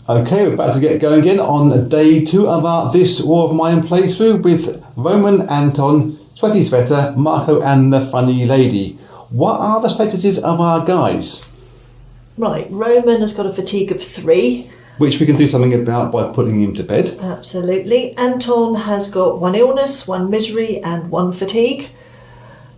Okay, we're about to get going again on day 2 of this War of Mine playthrough with Roman, Anton, Sweaty Sweater, Marco and the Funny Lady. What are the statuses of our guys? Right, Roman has got a fatigue of 3. Which we can do something about by putting him to bed. Absolutely. Anton has got 1 illness, 1 misery and 1 fatigue.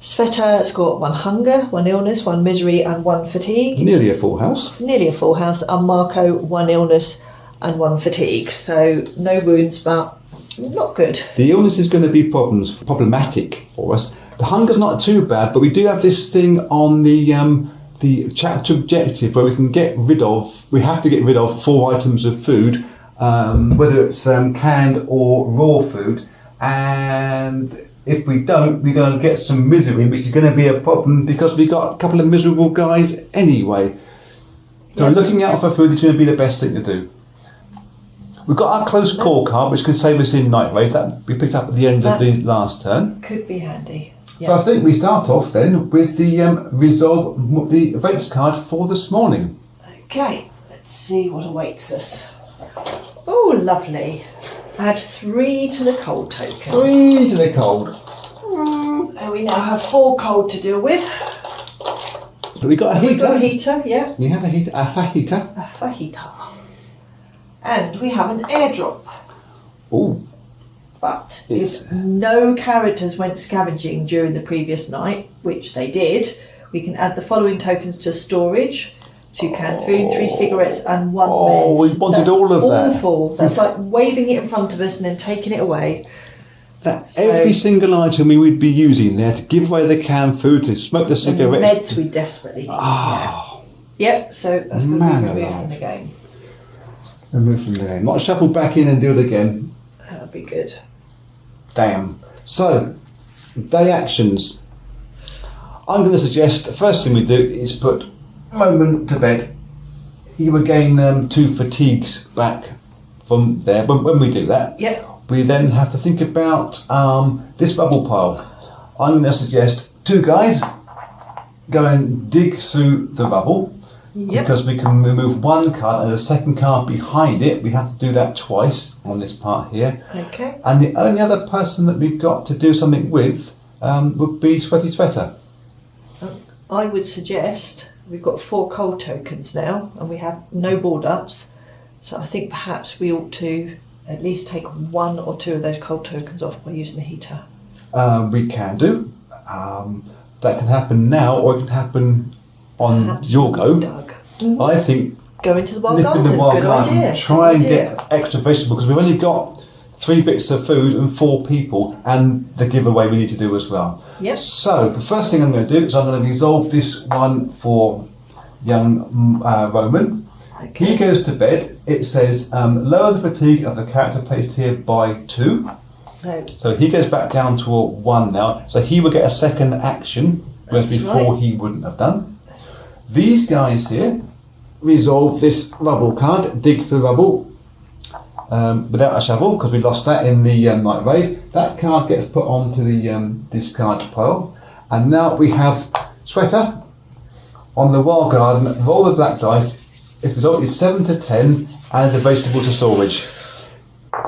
Sveta has got 1 hunger, 1 illness, 1 misery and 1 fatigue. Nearly a full house. Nearly a full house. And Marco, 1 illness and 1 fatigue. So no wounds, but not good. The illness is going to be problematic for us. The hunger's not too bad, but we do have this thing on the chapter objective where we have to get rid of 4 items of food, whether it's canned or raw food, and if we don't, we're going to get some misery, which is going to be a problem because we got a couple of miserable guys anyway. So looking out for food is going to be the best thing to do. We've got our close call card, which can save us in night raids. That we picked up at the end of the last turn. Could be handy. So I think we start off then with the resolve the events card for this morning. Okay, let's see what awaits us. Oh, lovely. Add 3 to the cold token. 3 to the cold. And we now have 4 cold to deal with. But we got a heater. We've got a heater, yeah. We have a heater, a fajita. A fajita. And we have an airdrop. Oh. But if no characters went scavenging during the previous night, which they did, we can add the following tokens to storage: 2 canned food, 3 cigarettes, and 1 meds. Oh, we wanted all of that. Awful. That's like waving it in front of us and then taking it away. Every single item we would be using there to give away the canned food, to smoke the cigarettes. Meds we desperately need. Oh. Yeah. Yep, so that's going to be removed from the game. Removed from the game. Not shuffled back in and do it again. That'll be good. Damn. So, day actions. I'm going to suggest the first thing we do is put Roman to bed. You will gain 2 fatigues back from there. When we do that, we then have to think about this rubble pile. I'm going to suggest 2 guys go and dig through the rubble. Because we can remove 1 card and a second card behind it. We have to do that twice on this part here. Okay. And the only other person that we've got to do something with would be Sweaty Sweater. I would suggest we've got 4 cold tokens now and we have no board ups. So I think perhaps we ought to at least take 1 or 2 of those cold tokens off by using the heater. We can do. That can happen now or it can happen on perhaps your go. Doug. I think go into the wild nip garden. in the wild Good garden, idea. try and Good idea. get extra vegetable because we've only got 3 bits of food and 4 people and the giveaway we need to do as well. Yep. So the first thing I'm going to do is I'm going to resolve this one for young Roman. Okay. He goes to bed. It says lower the fatigue of the character placed here by 2. So he goes back down to a 1 now. So he will get a second action, whereas That's before right. he wouldn't have done. These guys here resolve this rubble card, dig for the rubble without a shovel because we lost that in the night raid. That card gets put onto the discard pile. And now we have Sweater on the wild garden. Roll the black dice. If the result is 7 to 10, add the vegetable to storage.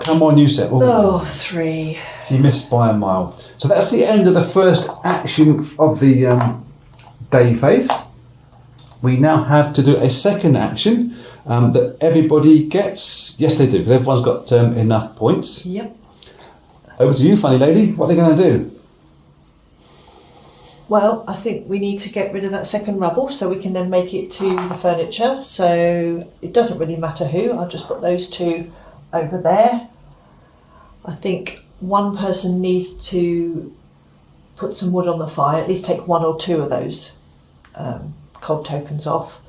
Come on, you said. Oh, 3. She missed by a mile. So that's the end of the first action of the day phase. We now have to do a second action that everybody gets. Yes, they do, because everyone's got enough points. Yep. Over to you, Funny Lady. What are they going to do? Well, I think we need to get rid of that second rubble so we can then make it to the furniture. So it doesn't really matter who. I'll just put those 2 over there. I think one person needs to put some wood on the fire, at least take 1 or 2 of those cold tokens off,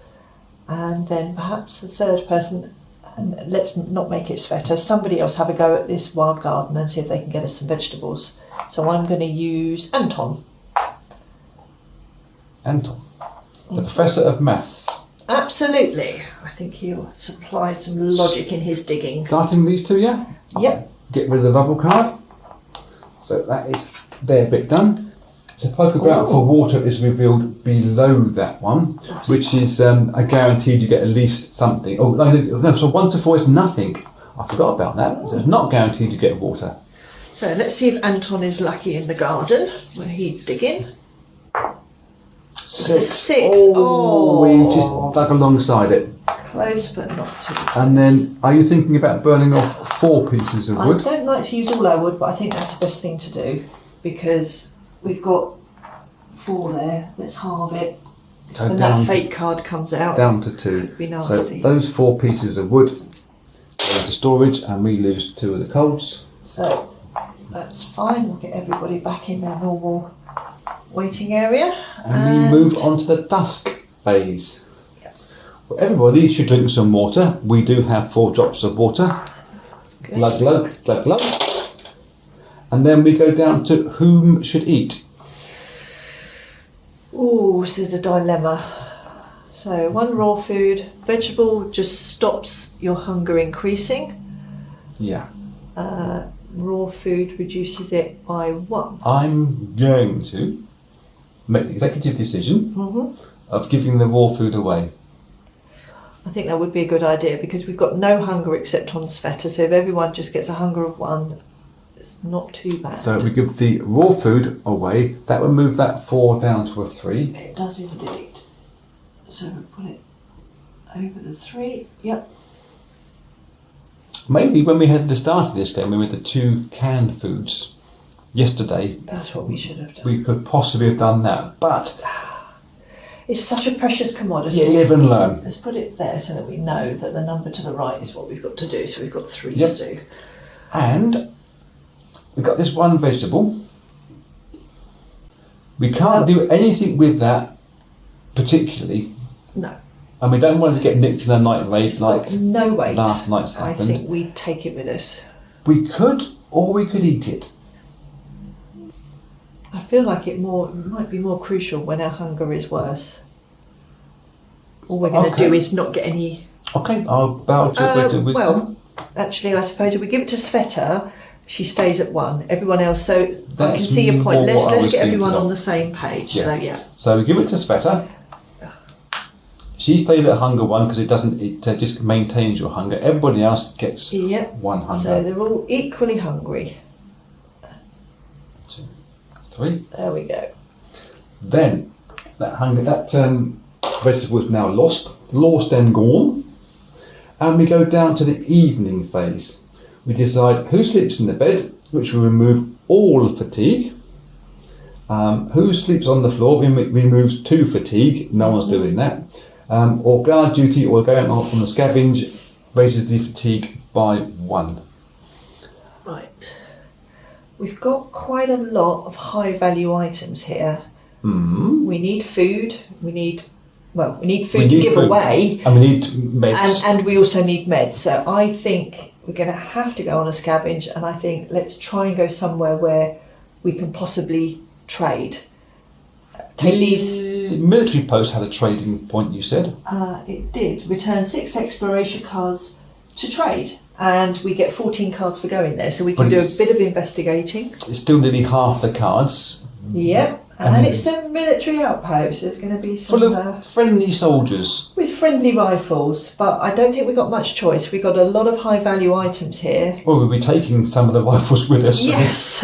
and then perhaps the third person, and let's not make it Sveta, somebody else have a go at this wild garden and see if they can get us some vegetables. So I'm going to use Anton. Anton, the Professor of Maths. Absolutely. I think he'll supply some logic in his digging. Starting with these 2, yeah? Yep. Get rid of the rubble card. So that is their bit done. So poker ground for water is revealed below that one, which is a guaranteed you get at least something. Oh no, so 1 to 4 is nothing. I forgot about that. So it's not guaranteed you get water. So let's see if Anton is lucky in the garden where he's digging. 6. Oh, we just dug alongside it. Close, but not too close. And then, are you thinking about burning off 4 pieces of wood? I don't like to use all our wood, but I think that's the best thing to do because we've got 4 there. Let's halve it. So When that fake card comes out, down to 2. it'd be So nasty. those 4 pieces of wood go into storage, and we lose 2 of the coals. So that's fine. We'll get everybody back in their normal waiting area. And we move on to the dusk phase. Well, everybody should drink some water. We do have 4 drops of water. Good. Glug, glug, glug, glug. And then we go down to whom should eat. Ooh, this is a dilemma. So 1 raw food, vegetable just stops your hunger increasing. Yeah. Raw food reduces it by 1. I'm going to make the executive decision of giving the raw food away. I think that would be a good idea because we've got no hunger except on Sveta. So if everyone just gets a hunger of 1, it's not too bad. So we give the raw food away. That would move that 4 down to a 3. It does indeed. So we put it over the 3. Yep. Maybe when we had the start of this game, we had the 2 canned foods yesterday, That's what we should have done. we could possibly have done that. But It's such a precious commodity. you live and learn. Let's put it there so that we know that the number to the right is what we've got to do. So we've got 3 Yep. to do. And we've got this 1 vegetable. We can't do anything with that particularly, No. and we don't want it to get nicked in a night raid like No weight. last night's I happened. think we take it with us. We could, or we could eat it. I feel like it might be more crucial when our hunger is worse. All we're going to Okay. do is not get any. Okay, I'll bow to wisdom. Well, actually, I suppose if we give it to Sveta, she stays at 1. Everyone else. So I That's can see your point. more Let's what I was get everyone thinking of. on the same page. Yeah. So yeah. So we give it to Sveta. She stays at hunger 1 because it just maintains your hunger. Everybody else gets Yep. 1 hunger. So they're all equally hungry. 2, 3. There we go. Then that vegetable is now lost and gone, and we go down to the evening phase. We decide who sleeps in the bed, which will remove all fatigue. Who sleeps on the floor removes 2 fatigue. No one's doing that. Or guard duty or going on the scavenge raises the fatigue by 1. Right. We've got quite a lot of high value items here. We need food. We need food to give food. away. And we need meds. And we also need meds. So I think we're going to have to go on a scavenge, and I think let's try and go somewhere where we can possibly trade. Take these. The military post had a trading point, you said. It did. Return 6 exploration cards to trade, and we get 14 cards for going there. So we can But do a it's- bit of investigating. It's still nearly half the cards. Yep. And it's a military outpost. There's going to be some Full of friendly soldiers. with friendly rifles, but I don't think we've got much choice. We've got a lot of high value items here. Well, we'll be taking some of the rifles with us. Yes.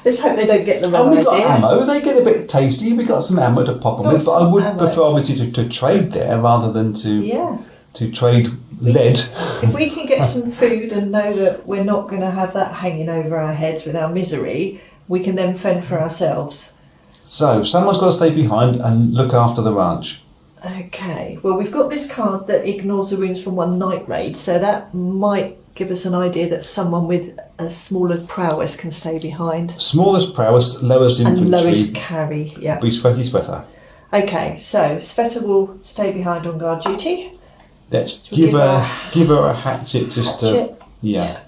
Let's hope they don't get the And wrong we've got idea. ammo. They get a bit tasty. We've got some ammo to pop them Got with. But I some would ammo. prefer, obviously, to trade there rather than Yeah. to trade lead. If we can get some food and know that we're not going to have that hanging over our heads with our misery, we can then fend for ourselves. So, someone's got to stay behind and look after the ranch. Okay, well, we've got this card that ignores the wounds from 1 night raid, so that might give us an idea that someone with a smaller prowess can stay behind. Smallest prowess, lowest infantry. And lowest carry, yeah. Be sweaty sweater. Okay, so Sveta will stay behind on guard duty. Let's Should we give her a hatchet just Hatchet? to. Yeah.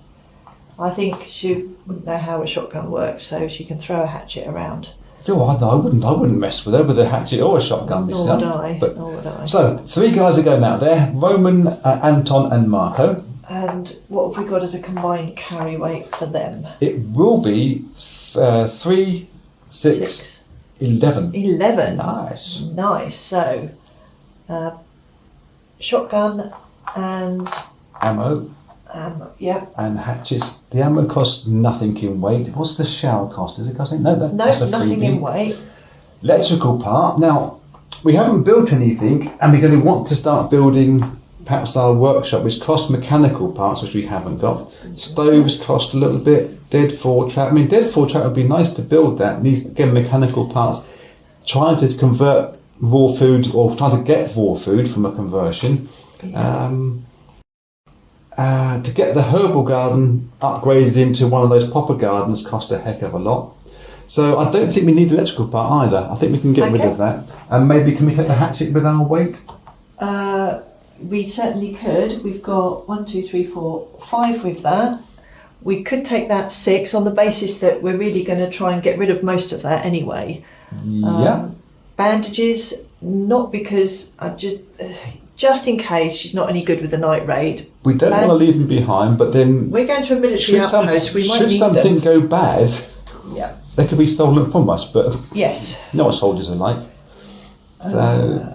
I think she wouldn't know how a shotgun works, so she can throw a hatchet around. Oh, I wouldn't mess with her with a hatchet or a shotgun Nor myself. would I. But, Nor would I. so, 3 guys are going out there: Roman, Anton, and Marco. And what have we got as a combined carry weight for them? It will be 3, 6, 11. 11. Nice. Nice. So, shotgun and Ammo yeah. and hatchets. The ammo costs nothing in weight. What's the shell cost? Is it costing? No, No, that's a nothing freebie. in weight. Electrical part. Now, we haven't built anything, and we're going to want to start building perhaps our workshop, which costs mechanical parts, which we haven't got. Stoves cost a little bit. Dead fall trap. I mean, dead fall trap would be nice to build that. Needs, again, mechanical parts. Trying to convert raw food, or trying to get raw food from a conversion. To get the herbal garden upgraded into one of those proper gardens cost a heck of a lot. So I don't think we need the electrical part either. I think we can get rid of that. And maybe can we take the hatchet with our weight? We certainly could. We've got 1, 2, 3, 4, 5 with that. We could take that 6 on the basis that we're really going to try and get rid of most of that anyway. Yeah. Bandages, not because I just in case she's not any good with the night raid. We don't want to leave them behind, but then We're going to a military outpost. We might should need something them. go bad, Yeah. they could be stolen from us. But Yes. you know what soldiers are like. So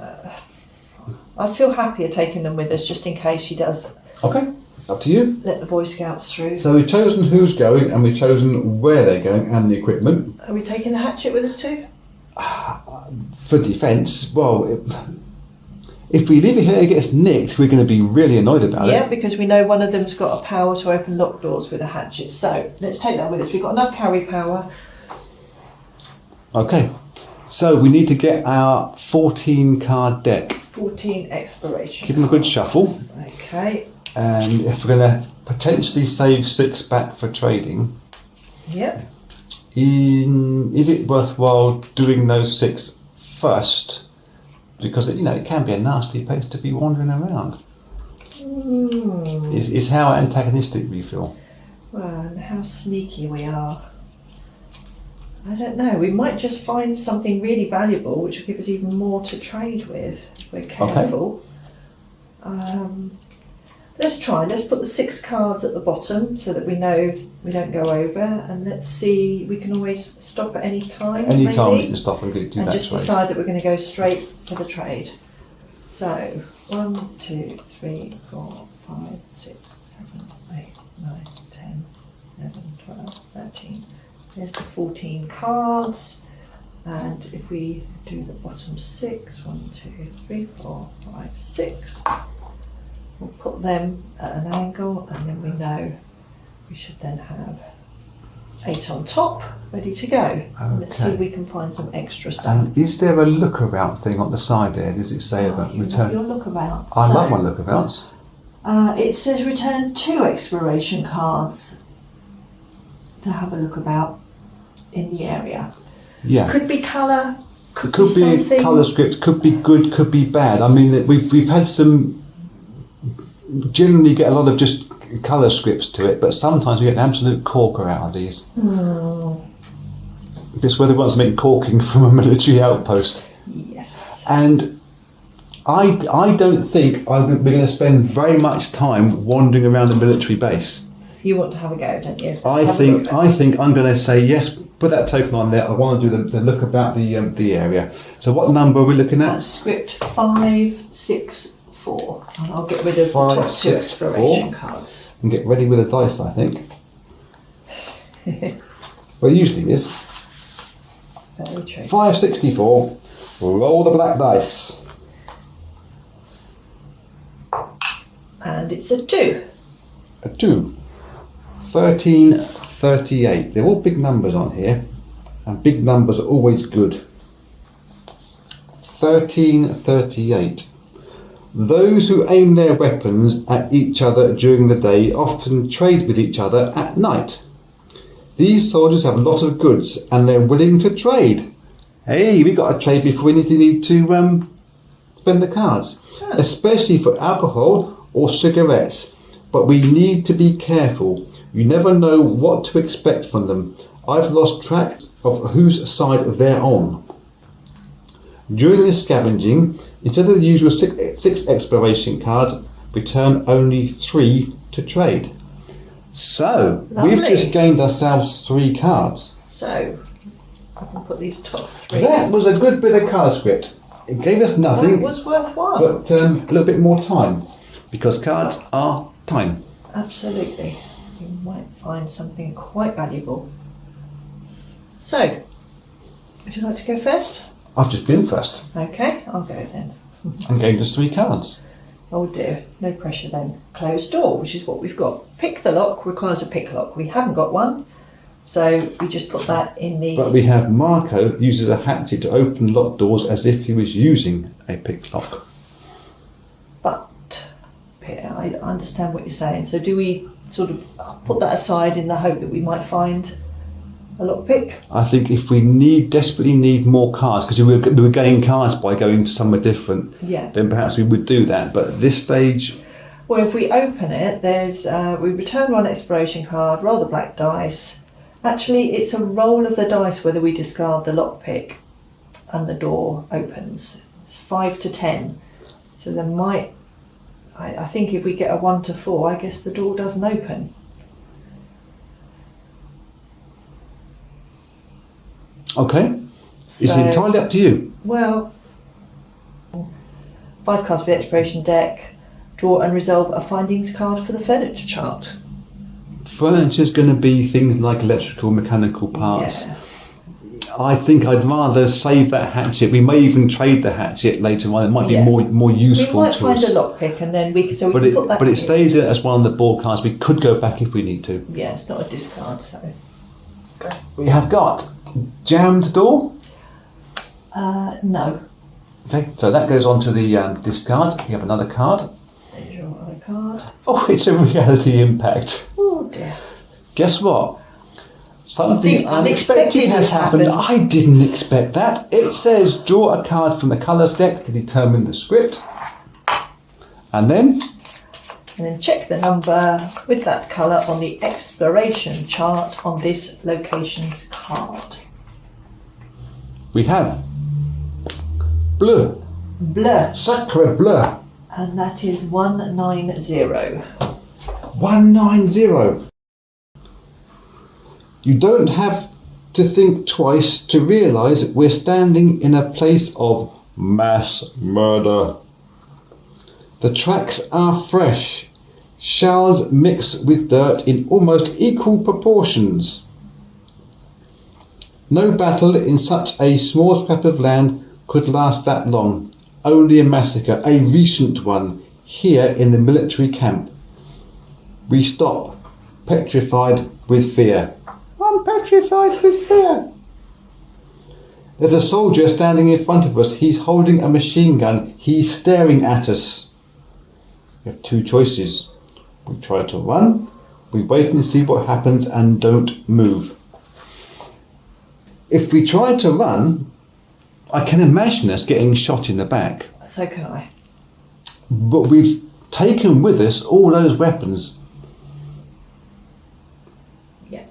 I'd feel happier taking them with us just in case she does okay, up to you. let the Boy Scouts through. So we've chosen who's going, and we've chosen where they're going, and the equipment. Are we taking the hatchet with us too? For defence, well, if we leave it here, it gets nicked. We're going to be really annoyed about Yeah, it. because we know one of them's got a power to open locked doors with a hatchet. So let's take that with us. We've got enough carry power. Okay, so we need to get our 14 card deck. 14 exploration. Give them a good cards. shuffle. Okay. And if we're going to potentially save 6 back for trading, Yep. is it worthwhile doing those 6 first? Because it can be a nasty place to be wandering around. Is how antagonistic we feel. Well, and how sneaky we are. I don't know. We might just find something really valuable, which will give us even more to trade with if we're careful. Let's try. Let's put the 6 cards at the bottom so that we know we don't go over, and let's see. We can always stop at any time. Any time we maybe, can stop and do and that just trade. decide that we're going to go straight for the trade. So 1, 2, 3, 4, 5, 6, 7, 8, 9, 10, 11, 12, 13. There's the 14 cards, and if we do the bottom 6, 1, 2, 3, 4, 5, 6, we'll put them at an angle, and then we know we should then have 8 on top, ready to go. Let's see if we can find some extra stuff. And is there a lookabout thing on the side there? Does it say about You love return? your lookabout. I love my lookabouts. It says return 2 exploration cards to have a look about in the area. Yeah. Could be colour, It could be something. colour script, could be good, could be bad. I mean, we've had some, generally get a lot of just colour scripts to it, but sometimes we get an absolute corker out of these. Just whether wants to make corking from a military outpost. Yes. And I don't think we're going to spend very much time wandering around the military base. You want to have a go, don't you? I think I'm going to say yes. Put that token on there. I want to do the look about the area. So what number are we looking at? Script 5, 6, 4, and I'll get rid of the 5, top 2 6, exploration 4. cards. And get ready with the dice, I think. Well, it usually is. Very true. 564. Roll the black dice. And it's a 2. A 2. 1338. They're all big numbers on here, and big numbers are always good. 1338. Those who aim their weapons at each other during the day often trade with each other at night. These soldiers have a lot of goods and they're willing to trade. Hey, we got to trade before we need to spend the cards, especially for alcohol or cigarettes. But we need to be careful. You never know what to expect from them. I've lost track of whose side they're on. During this scavenging, instead of the usual 6 exploration cards, return only 3 to trade. So, Lovely. we've just gained ourselves 3 cards. So, I can put these top three. That was a good bit of card script. It gave us That nothing, was worthwhile. but a little bit more time, because cards are time. Absolutely. You might find something quite valuable. So, would you like to go first? I've just been first Okay, I'll go then. and gave us 3 cards. Oh dear, no pressure then. Closed door, which is what we've got. Pick the lock requires a pick lock. We haven't got one, so we just put that in the... But we have Marco uses a hatchet to open locked doors as if he was using a pick lock. But, Peter, I understand what you're saying. So do we sort of put that aside in the hope that we might find a lockpick? I think if we desperately need more cards, because we were getting cards by going to somewhere different, Yeah. then perhaps we would do that. But at this stage, Well, if we open it, there's we return 1 exploration card, roll the black dice. Actually, it's a roll of the dice whether we discard the lockpick and the door opens. It's 5 to 10. So there might... I think if we get a 1 to 4, I guess the door doesn't open. okay, it's So- entirely up to you. Well, 5 cards for the exploration deck. Draw and resolve a findings card for the furniture chart. Furniture's going to be things like electrical, mechanical parts. Yeah. I think I'd rather save that hatchet. We may even trade the hatchet later on. It might be Yeah. more We useful might to find us. a lockpick and then we can But put that it in. stays as one of the board cards. We could go back if we need to. Yeah, it's not a discard, so. We have got jammed door. No. Okay, so that goes on to the discard. We have another card. There's your other card. Oh, it's a reality impact. Oh dear. Guess what? Something Something unexpected unexpected has has happened. happened. I didn't expect that. It says draw a card from the colours deck to determine the script. And then And then check the number with that colour on the exploration chart on this location's card. we have bleu, Bleu. sacre bleu, And that is 190. 190. You don't have to think twice to realise we're standing in a place of mass murder. The tracks are fresh. Shells mix with dirt in almost equal proportions. No battle in such a small scrap of land could last that long. Only a massacre, a recent one, here in the military camp. We stop, petrified with fear. I'm petrified with fear. There's a soldier standing in front of us. He's holding a machine gun. He's staring at us. We have 2 choices. We try to run, we wait and see what happens and don't move. If we try to run, I can imagine us getting shot in the back. So can I. But we've taken with us all those weapons. Yeah.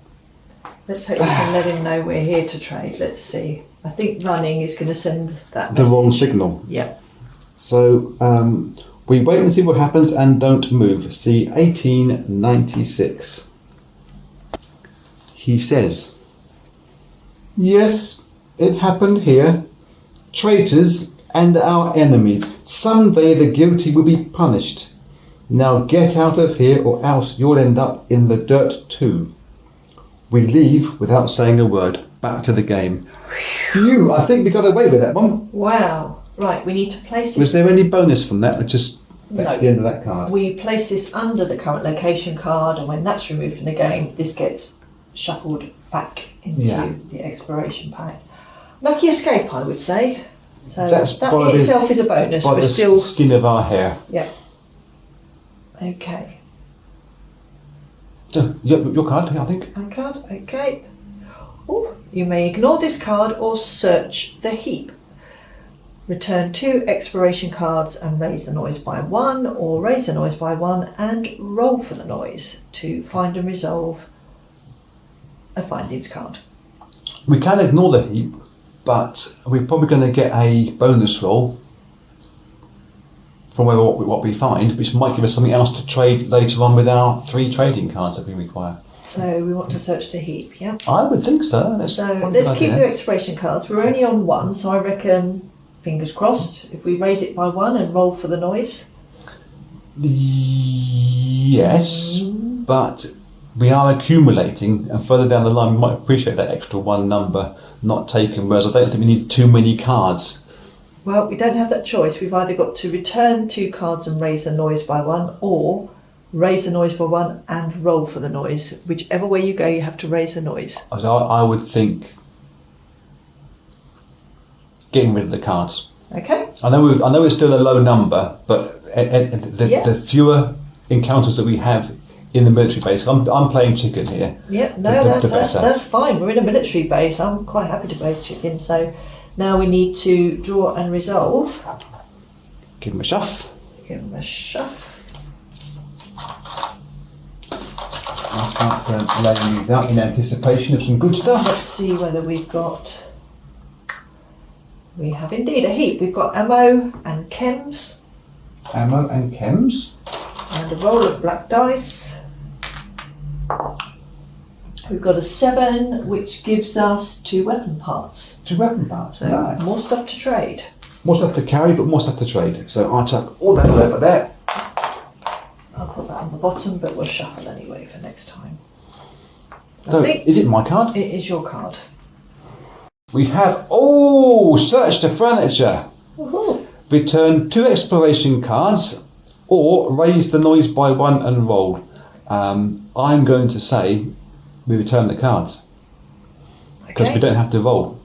Let's hope we can let him know we're here to trade. Let's see. I think running is going to send that The message. wrong signal. Yeah. So we wait and see what happens and don't move. See 1896. He says, yes, it happened here. Traitors and our enemies. Someday the guilty will be punished. Now get out of here or else you'll end up in the dirt too. We leave without saying a word. Back to the game. Phew, I think we got away with that one. Wow. Right, we need to place Was this. there any bonus from that? Or just back No. to the end of that card? We place this under the current location card, and when that's removed from the game, this gets shuffled back into Yeah. the exploration pack. Lucky escape, I would say. So That's that by in the- itself is a bonus. By We're the still. skin of our hair. Yeah. Okay. Your card, I think. One card. Okay. Ooh, you may ignore this card or search the heap. Return 2 exploration cards and raise the noise by 1, or raise the noise by 1 and roll for the noise to find and resolve a findings card. We can ignore the heap, but we're probably going to get a bonus roll from what we find, which might give us something else to trade later on with our 3 trading cards that we require. So we want to search the heap, yeah? I would think so. That's So one let's good keep the idea. expiration cards. We're only on one, so I reckon, fingers crossed, if we raise it by one and roll for the noise. Yes, but we are accumulating, and further down the line, we might appreciate that extra one number not taken. Whereas I don't think we need too many cards. Well, we don't have that choice. We've either got to return 2 cards and raise the noise by 1, or raise the noise by 1 and roll for the noise. Whichever way you go, you have to raise the noise. I would think getting rid of the cards. Okay? I know it's still a low number, but the fewer encounters that we have in the military base, I'm playing chicken here. Yep, no, The that's better. fine. We're in a military base. I'm quite happy to play chicken. So now we need to draw and resolve. Give them a shove. Give them a shove. I'll start laying these out in anticipation of some good stuff. Let's see whether we've got... We have indeed a heap. We've got ammo and chems Ammo and chems. and a roll of black dice. We've got a 7, which gives us 2 weapon parts. 2 weapon parts. So Nice. more stuff to trade. More stuff to carry, but more stuff to trade. So I'll chuck all that over there. I'll put that on the bottom, but we'll shuffle anyway for next time. So, Lovely. is it my card? It is your card. We have, search the furniture. Woohoo. Return 2 exploration cards or raise the noise by 1 and roll. I'm going to say we return the cards because Okay. we don't have to roll.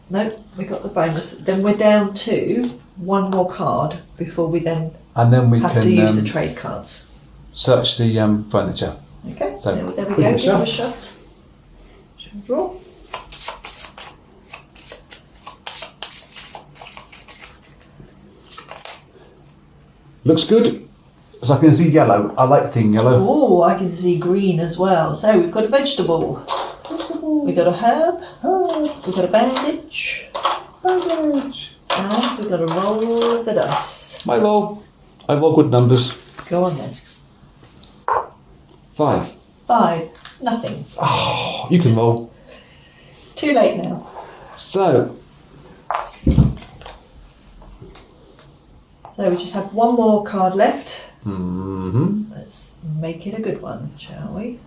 No, we got the bonus. Then we're down to 1 more card before we then And then we have can to use the trade cards. search the furniture. Okay, So, there we give it go. a Give it a shove. shove. Shall we draw? Looks good. So I can see yellow. I like seeing yellow. Oh, I can see green as well. So we've got a vegetable. We've got a herb. We've got a bandage. And we've got a roll of the dice. I roll good numbers. Go on then. 5. 5. Nothing. Oh, you can roll. Too late now. So, So we just have 1 more card left. mhm. Let's make it a good one, shall we?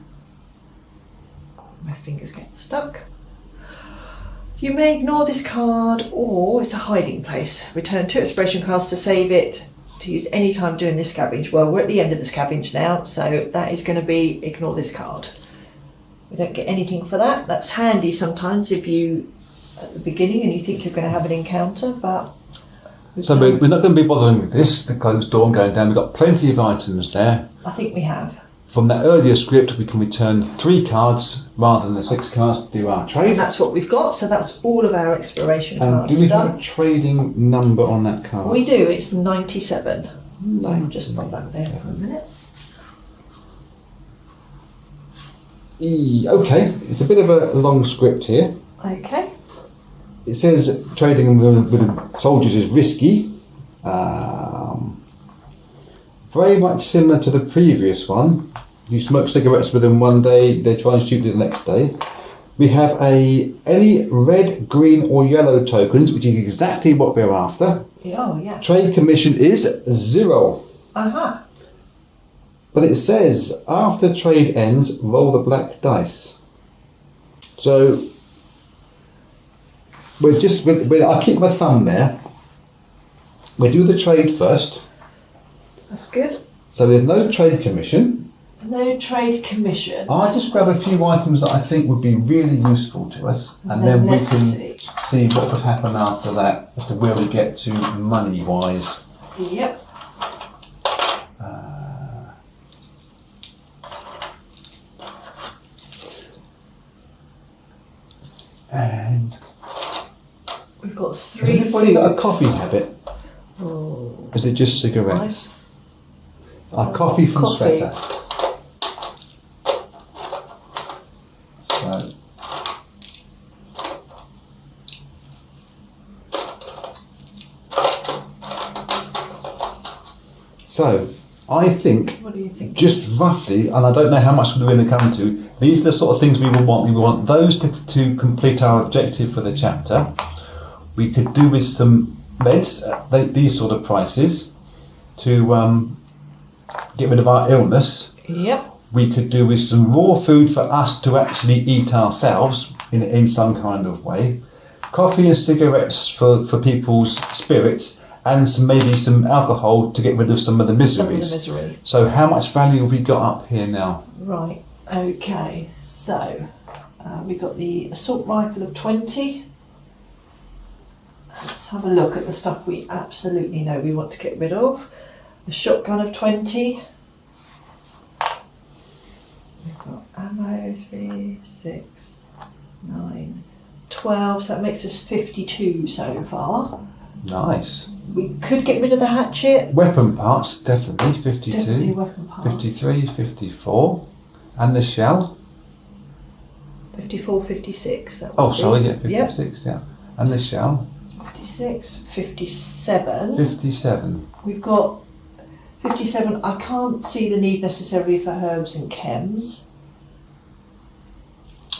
My fingers get stuck. You may ignore this card, or it's a hiding place. Return 2 expression cards to save it to use any time during this scavenge. Well, we're at the end of the scavenge now, so that is going to be ignore this card. We don't get anything for that. That's handy sometimes if you at the beginning and you think you're going to have an encounter, but So we're not going to be bothering with this, the closed door and going down. We've got plenty of items there. I think we have. From that earlier script, we can return 3 cards rather than the 6 cards to do our And trade. that's what we've got, so that's all of our exploration And cards do we have done. a trading number on that card? We do, it's 97. I'll just pop that there for a minute. Okay, it's a bit of a long script here. Okay. It says trading with the soldiers is risky. Very much similar to the previous one. You smoke cigarettes with them one day, they try and shoot you the next day. We have any red, green or yellow tokens, which is exactly what we're after. Oh, yeah. Trade commission is 0. Aha. But it says after trade ends, roll the black dice. So I keep my thumb there. We do the trade first. That's good. So there's no trade commission. There's no trade commission. I'll just grab a few items that I think would be really useful to us, and then we let's can see what would happen after that as to where we get to money wise. Yep. And We've got has 3 anybody got a food. coffee habit? Oh, Is it just cigarettes? A coffee from Coffee. Sveta. So, I think, what do you think? just roughly, and I don't know how much we're going to come to, These are the sort of things we will want. We will want those to complete our objective for the chapter. We could do with some meds at these sort of prices to get rid of our illness. Yep. We could do with some raw food for us to actually eat ourselves in some kind of way. Coffee and cigarettes for people's spirits, and maybe some alcohol to get rid of some of the miseries. misery. So how much value have we got up here now? Right, okay, so we got the assault rifle of 20. Let's have a look at the stuff we absolutely know we want to get rid of. The shotgun of 20. We've got ammo, 3, 6, 9, 12, so that makes us 52 so far. Nice. We could get rid of the hatchet. Weapon parts, definitely, 52. Definitely weapon parts. 53, 54. And the shell? 54, 56. That would Oh, be. sorry, yeah, 56, yeah. And the shell? 56, 57. 57. We've got 57. I can't see the need necessarily for herbs and chems,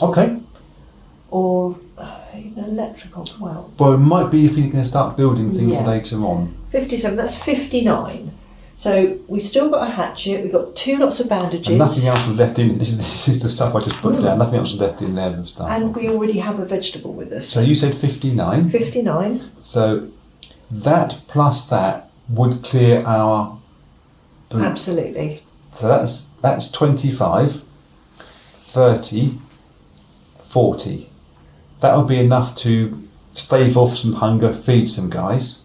Okay. or even electrical. Well, Well, it might be if you're going to start building things Yeah. later on. 57. That's 59. So we've still got a hatchet. We've got 2 lots of bandages, And nothing else was left in. This is the stuff I just put down. Nothing else was left in there and stuff. and we already have a vegetable with us. So you said 59. 59. So that plus that would clear our boot. Absolutely. So that's 25, 30, 40. That would be enough to stave off some hunger, feed some guys.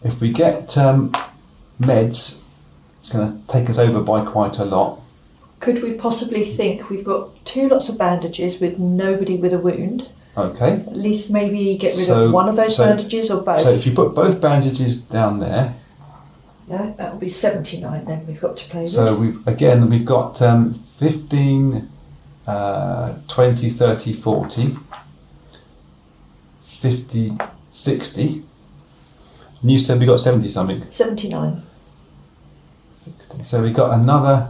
If we get meds, it's going to take us over by quite a lot. Could we possibly think we've got 2 lots of bandages with nobody with a wound? Okay. At least maybe get rid So- of one of those so- bandages or both. So if you put both bandages down there, Yeah, that will be 79 then we've got to play with. so we've got 15, 20, 30, 40, 50, 60. And you said we got 70 something. 79. 60. So we got another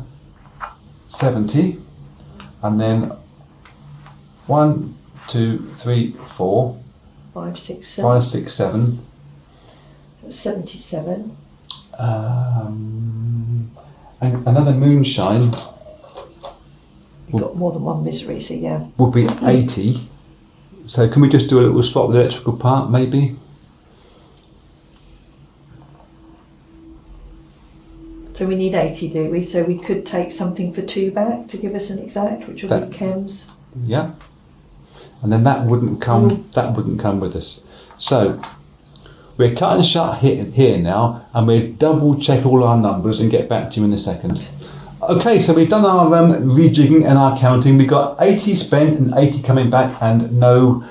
70, and then 1, 2, 3, 4, 5, 6, 7. 5, 6, 7. 77. And another moonshine We've got more than one misery, so yeah. would be 80. So can we just do a little swap with the electrical part, maybe? So we need 80, do we? So we could take something for 2 back to give us an exact, which will That- be chems. Yeah. And then that wouldn't come. That wouldn't come with us. So we're cutting shut here now, and we'll double check all our numbers and get back to you in a second. Okay, so we've done our rejigging and our counting. We got 80 spent and 80 coming back, and no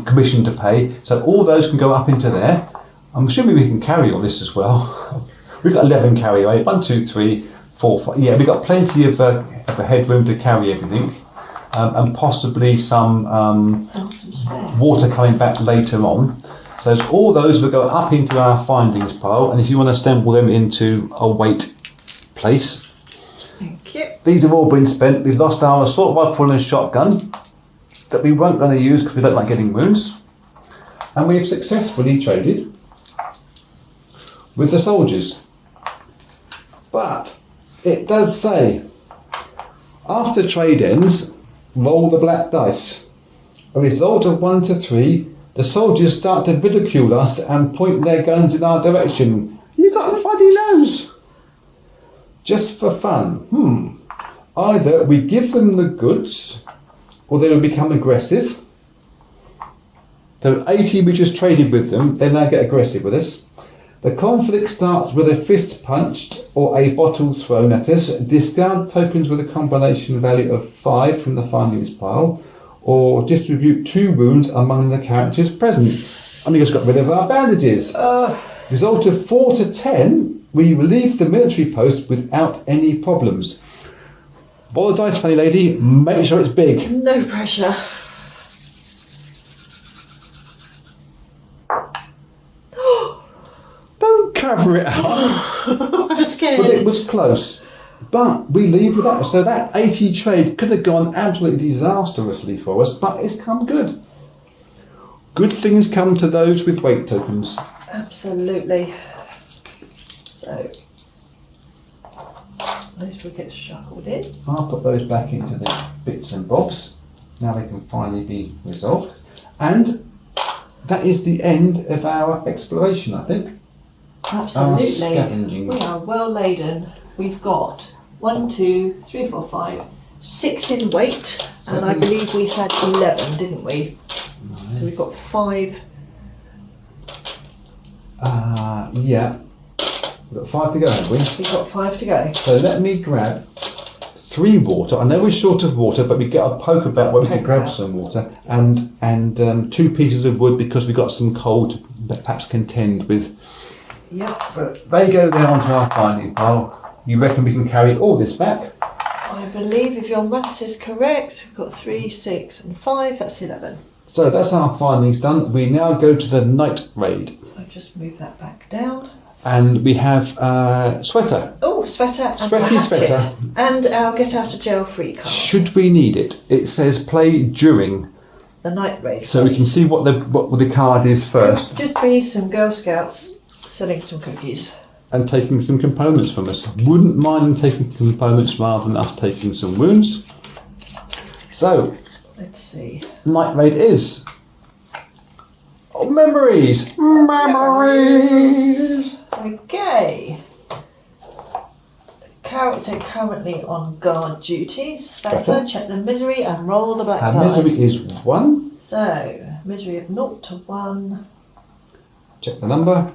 commission to pay. So all those can go up into there. I'm assuming we can carry all this as well. We've got 11 carry away. 1, 2, 3, 4, 5. Yeah, we've got plenty of a headroom to carry everything, and possibly some Some spare. water coming back later on. So all those will go up into our findings pile, and if you want to assemble them into a weight place. Thank you. These have all been spent. We've lost our assault rifle and shotgun that we weren't going to use because we don't like getting wounds. And we've successfully traded with the soldiers. But it does say, after trade ends, roll the black dice. A result of 1 to 3, the soldiers start to ridicule us and point their guns in our direction. You got a funny nose. Just for fun. Either we give them the goods, or they will become aggressive. So 80 we just traded with them, they now get aggressive with us. The conflict starts with a fist punched or a bottle thrown at us. Discard tokens with a combination value of 5 from the findings pile, or distribute 2 wounds among the characters present. And we just got rid of our bandages. Result of 4 to 10, we relieve the military post without any problems. Roll the dice, funny lady, make sure it's big. No pressure. Don't cover it up. I was scared. But it was close. But we leave with that. So that 80 trade could have gone absolutely disastrously for us, but it's come good. Good things come to those with weight tokens. Absolutely. So those will get shuffled in. I'll put those back into the bits and bobs. Now they can finally be resolved. And that is the end of our exploration, I think. Absolutely. Our scavenging. We are well laden. We've got 1, 2, 3, 4, 5, 6 in weight, and I believe we had 11, didn't we? So we've got 5. Yeah. We've got 5 to go, have we? We've got 5 to go. So let me grab 3 water. I know we're short of water, but we get a poke about where we can grab some water, and 2 pieces of wood because we've got some coal to perhaps contend with. Yep. So they go there onto our finding pile. You reckon we can carry all this back? I believe if your maths is correct, we've got 3, 6 and 5, that's 11. So that's our findings done. We now go to the night raid. I'll just move that back down. And we have sweater. Oh, sweater and Sweaty hatchet. sweater. And our get out of jail free card. Should we need it? It says play during, The night raid. so we can see what the card is first, Just be some Girl Scouts selling some cookies. and taking some components from us. Wouldn't mind them taking components rather than us taking some wounds. So, Let's see. night raid is. Oh, memories! Memories! Okay. Character currently on guard duty. Sweater, Sweater. check the misery and roll the black Our dice. misery is 1. So, misery of 0 to 1. Check the number.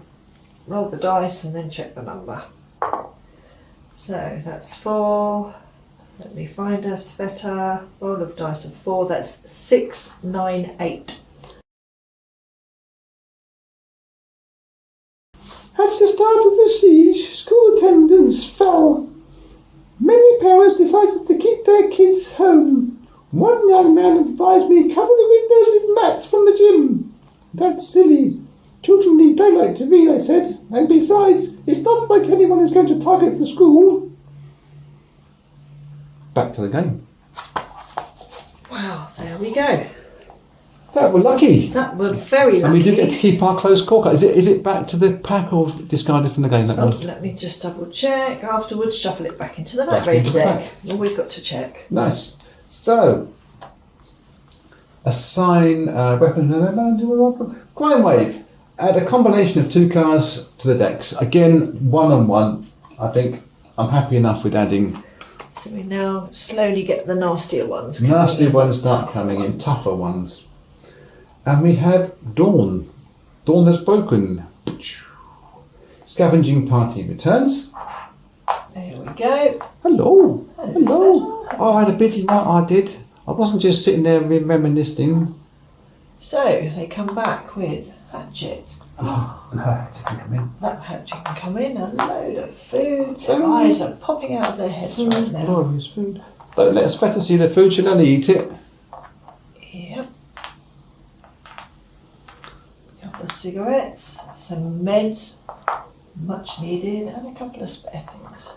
Roll the dice and then check the number. So, that's 4. Let me find a Sveta. Roll of dice of 4. That's 6, 9, 8. At the start of the siege, school attendance fell. Many parents decided to keep their kids home. One young man advised me cover the windows with mats from the gym. That's silly. Children need daylight to read, I said. And besides, it's not like anyone is going to target the school. Back to the game. Wow, there we go. That we're lucky. That was very lucky. And we do get to keep our close core card. Is it back to the pack or discarded from the game? That Oh, one? let me just double check. Afterwards, shuffle it back into the night Back raid into the deck. pack. Always got to check. Nice. So, assign weapon crime wave. Add a combination of 2 cards to the decks. Again, 1 on 1. I think I'm happy enough with adding. So we now slowly get the nastier ones. coming Nastier in, ones start tougher coming in, ones. tougher ones. And we have Dawn. Dawn has broken. Scavenging party returns. There we go. Hello. Hello. Hello. Oh, I had a busy night, I did. I wasn't just sitting there reminiscing. So they come back with hatchet. Oh, no, I can come in. That hatchet can come in, a load of food. Their eyes are popping out of their heads right now. Glorious food. Don't let us better see the food, she'll only eat it. Yep. A couple of cigarettes, some meds, much needed, and a couple of spare things.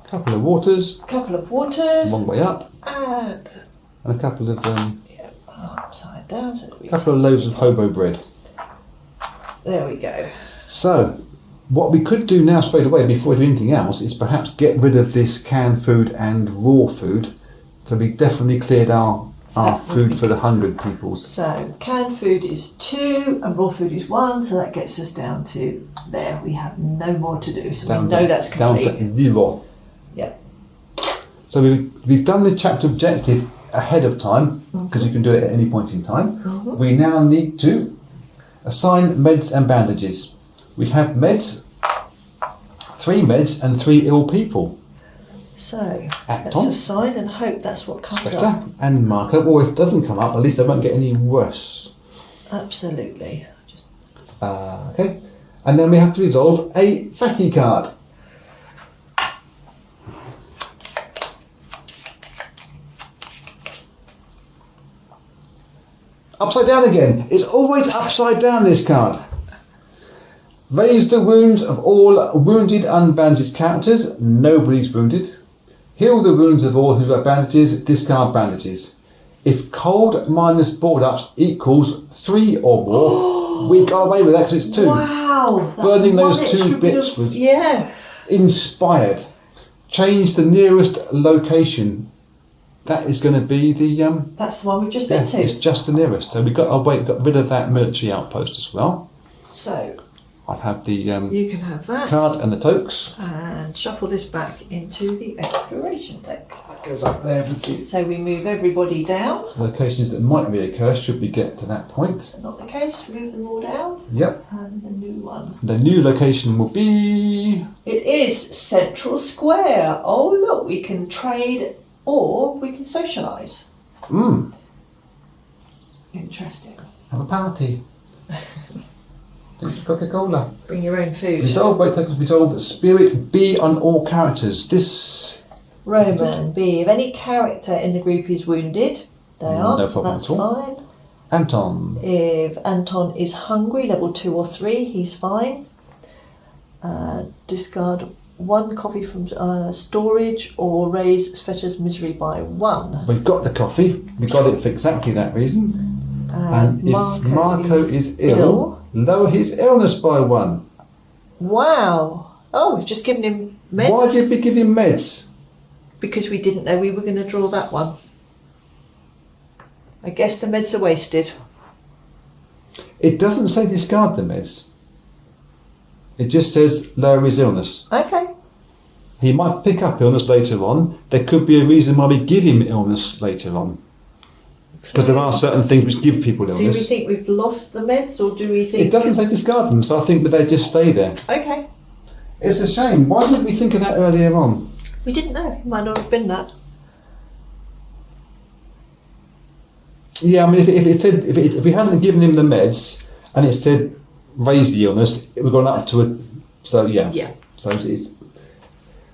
A couple of waters, A couple of waters, one way up, and and a couple of upside down. So we loaves of hobo bread. there we go. So, what we could do now straight away before we do anything else is perhaps get rid of this canned food and raw food. So we definitely cleared our food for the 100 peoples. So canned food is 2 and raw food is 1, so that gets us down to there. We have no more to do, so we know that's down complete. to 0. Yep. So we've done the chapter objective ahead of time because you can do it at any point in time. We now need to assign meds and bandages. We have meds, 3 meds and 3 ill people. So Act let's on. assign and hope that's what comes Better. up. And marker. Or if it doesn't come up, at least they won't get any worse. Absolutely. Just Okay. And then we have to resolve a fatty card. Upside down again. It's always upside down, this card. Raise the wounds of all wounded unbandaged characters. Nobody's wounded. Heal the wounds of all who have bandages, discard bandages. If cold minus board ups equals 3 or more, we go away with that because it's 2. Wow! that Burning those one 2 extra bit bits of- with Yeah. inspired. Change the nearest location. That is going to be the That's the one we've just yeah, been to. it's just the nearest. So we've got rid of that military outpost as well. So I'll have the you can have that. card and the tokes. And shuffle this back into the exploration deck. That goes up there with the So we move everybody down. locations that might reoccur should we get to that point. Not the case, move them all down. Yep. And the new one. The new location will be... It is Central Square. Oh look, we can trade or we can socialise. Interesting. Have a party. Drink Coca-Cola. Bring your own food. Resolve by tokens, resolve spirit B on all characters. This... Roman B. If any character in the group is wounded, they are, No so problem that's at all. fine. Anton. If Anton is hungry, level 2 or 3, he's fine. Discard 1 coffee from storage or raise Sveta's misery by 1. We've got the coffee. We got it for exactly that reason. And if Marco is ill, lower his illness by 1. Wow. Oh, we've just given him meds. Why did we give him meds? Because we didn't know we were going to draw that one. I guess the meds are wasted. It doesn't say discard the meds. It just says lower his illness. Okay. He might pick up illness later on. There could be a reason why we give him illness later on. Because there are certain things which give people Do illness. we think we've lost the meds or do we think... It doesn't say discard them, so I think that they just stay there. Okay. It's a shame. Why didn't we think of that earlier on? We didn't know. It might not have been that. Yeah, I mean, if we hadn't given him the meds and it said raise the illness, it would have gone up to a. So yeah. Yeah. So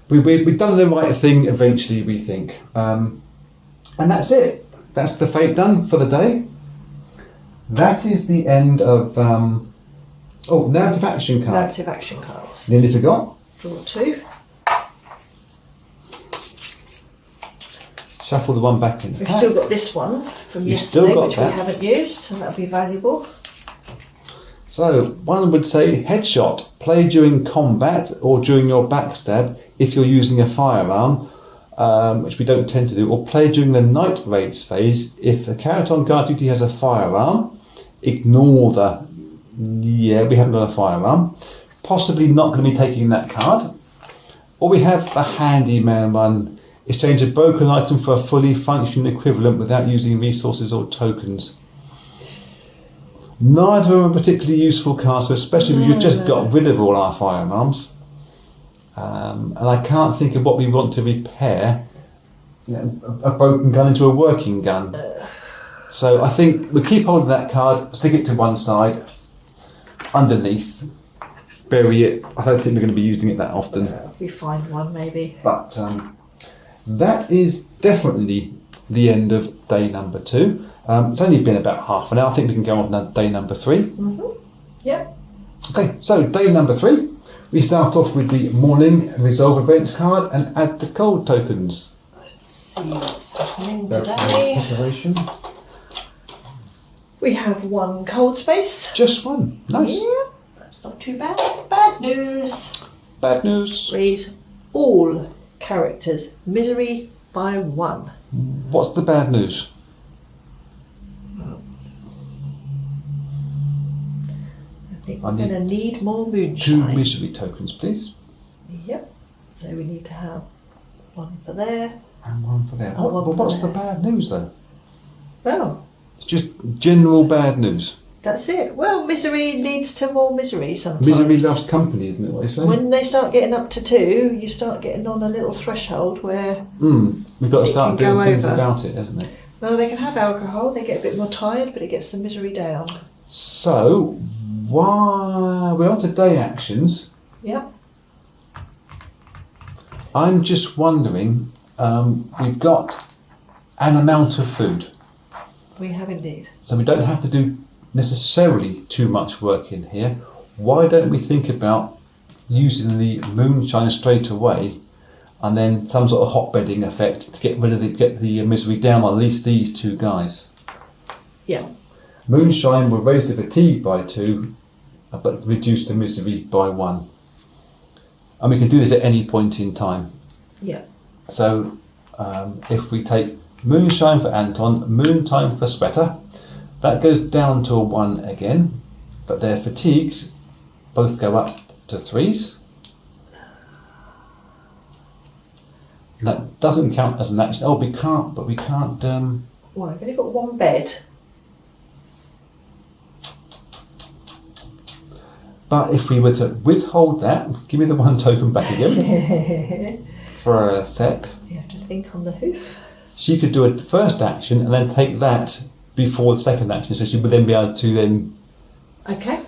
we've done the right thing eventually, we think, and that's it. That's the fate done for the day. That is the end of. Narrative action card. Narrative action cards. Nearly forgot. Draw 2. Shuffle the one back in. We've still got this one from You've still yesterday, got which that. we haven't used, so that'll be valuable. So, one would say headshot, play during combat or during your backstab if you're using a firearm, which we don't tend to do, or play during the night raids phase if a character on guard duty has a firearm. Ignore the, we haven't got a firearm. Possibly not going to be taking that card. Or we have the handyman one, exchange a broken item for a fully functioning equivalent without using resources or tokens. Neither are particularly useful cards, so especially if you've just got rid of all our firearms. And I can't think of what we want to repair. A broken gun into a working gun. So I think we'll keep hold of that card, stick it to one side, underneath, bury it. I don't think we're going to be using it that often. We find one maybe. But that is definitely the end of day number 2. It's only been about half an hour. I think we can go on to day number 3. Mm-hmm. Yep. Okay, so day number 3. We start off with the morning resolve events card and add the cold tokens. Let's see what's happening That's today. preparation. We have 1 cold space. Just one. Nice. Yeah, that's not too bad. Bad news. Bad news. Raise all characters' misery by 1. What's the bad news? I think I we're need going to need more 2 moonshine. misery tokens, please. Yep. So we need to have 1 for there. And 1 for there. Oh, one for What's there. the bad news though? Well, It's just general bad news. that's it. Well, misery leads to more misery sometimes. Misery loves company, isn't it what they say? When they start getting up to 2, you start getting on a little threshold where, We've got to It start can doing go things over. about it, hasn't it? well, they can have alcohol, they get a bit more tired, but it gets the misery down. So, why we're on to day actions. Yep. I'm just wondering, we've got an amount of food, We have indeed. so we don't have to do necessarily too much work in here. Why don't we think about using the moonshine straight away and then some sort of hot bedding effect to get rid of get the misery down, at least these two guys. Yeah. Moonshine will raise the fatigue by 2, but reduce the misery by 1. And we can do this at any point in time. Yeah. So if we take Moonshine for Anton, Moontime for Sweater, that goes down to a 1 again, but their fatigues both go up to 3s. And that doesn't count as an action. Oh, we can't. Well, I've only got 1 bed. But if we were to withhold that, give me the 1 token back again for a sec. You have to think on the hoof. She could do a first action and then take that before the second action, so she would then be able to then Okay.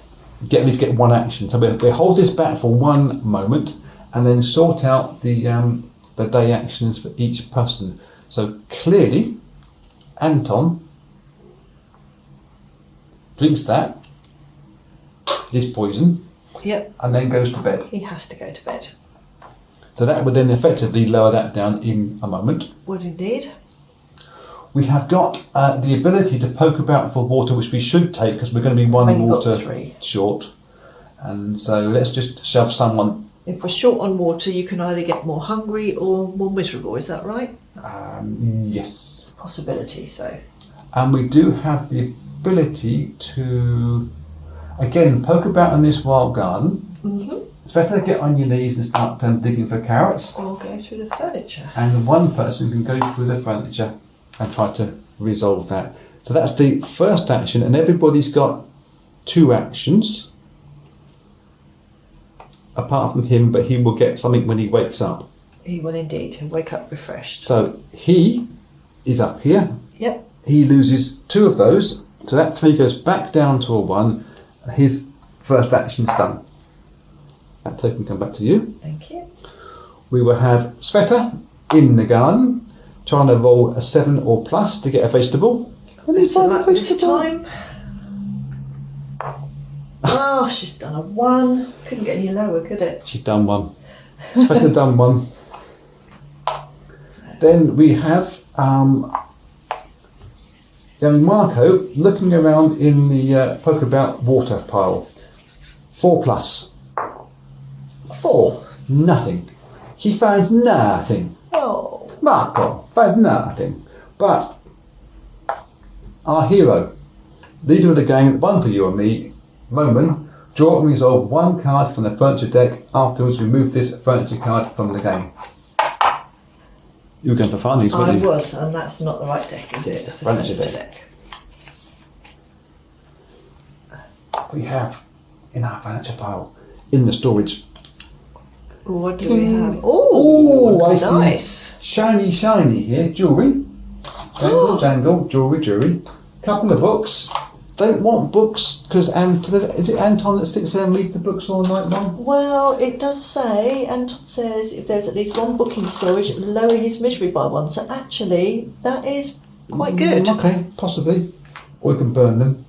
at least get 1 action. So we hold this back for 1 moment and then sort out the day actions for each person. So clearly, Anton drinks that, his poison, Yep. and then goes to bed. He has to go to bed. So that would then effectively lower that down in a moment. Would indeed. We have got the ability to poke about for water, which we should take because we're going to be 1 When you've got water 3. short. And so let's just shove someone. If we're short on water, you can either get more hungry or more miserable. Is that right? Yes. Possibility. So. And we do have the ability to, again, poke about in this wild garden. Mm-hmm. It's better to get on your knees and start digging for carrots. Or go through the furniture. And 1 person can go through the furniture and try to resolve that. So that's the first action, and everybody's got 2 actions apart from him, but he will get something when he wakes up. He will indeed. He'll wake up refreshed. So he is up here. Yep. He loses 2 of those, so that 3 goes back down to a 1, and his first action's done. That token can come back to you. Thank you. We will have Sveta in the garden, trying to roll a 7 or plus to get a vegetable. Better luck this time. Oh, she's done a 1. Couldn't get any lower, could it? She's done 1. Sveta done 1. Then we have young Marco looking around in the poke about water pile. 4 plus. 4. Nothing. He finds nothing. Oh. Marco finds nothing. But our hero, leader of the game, 1 for you and me, Roman, draw and resolve 1 card from the furniture deck. Afterwards, remove this furniture card from the game. You were going for fun, these, I weren't you? was, and that's not the right deck, is it? It's It's the the furniture furniture deck. deck. We have in our furniture pile, in the storage. What do we have? Oh, Oh, I see. nice. Shiny here, jewellery. Jangle, jangle, jewellery. Couple of books. Don't want books because is it Anton that sits there and reads the books all night long? Well, it does say, Anton says, if there's at least 1 book in storage, it will lower his misery by 1. So actually, that is quite good. Okay, possibly. Or we can burn them.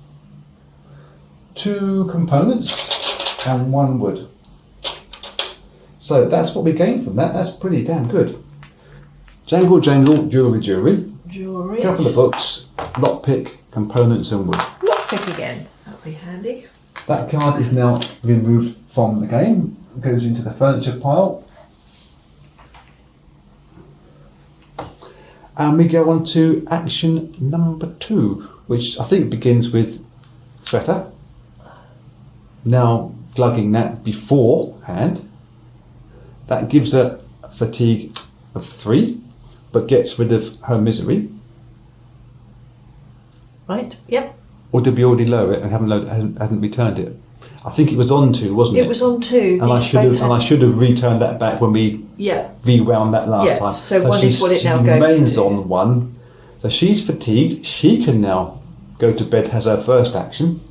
2 components and 1 wood. So that's what we gain from that. That's pretty damn good. Jangle, jangle, jewellery. Jewellery. Couple of books, lockpick, components and wood. Lockpick again. That'll be handy. That card is now removed from the game. It goes into the furniture pile. And we go on to action number 2, which I think begins with Sveta. Now glugging that beforehand. That gives her fatigue of 3, but gets rid of her misery. Right? Yep. Or did we already lower it and hadn't returned it? I think it was on 2, wasn't it? It was on 2. And I should have returned that back when we Yeah. rewound that last Yeah, time. so 1 is what it now she goes remains to. on 1. So she's fatigued. She can now go to bed, has her first action.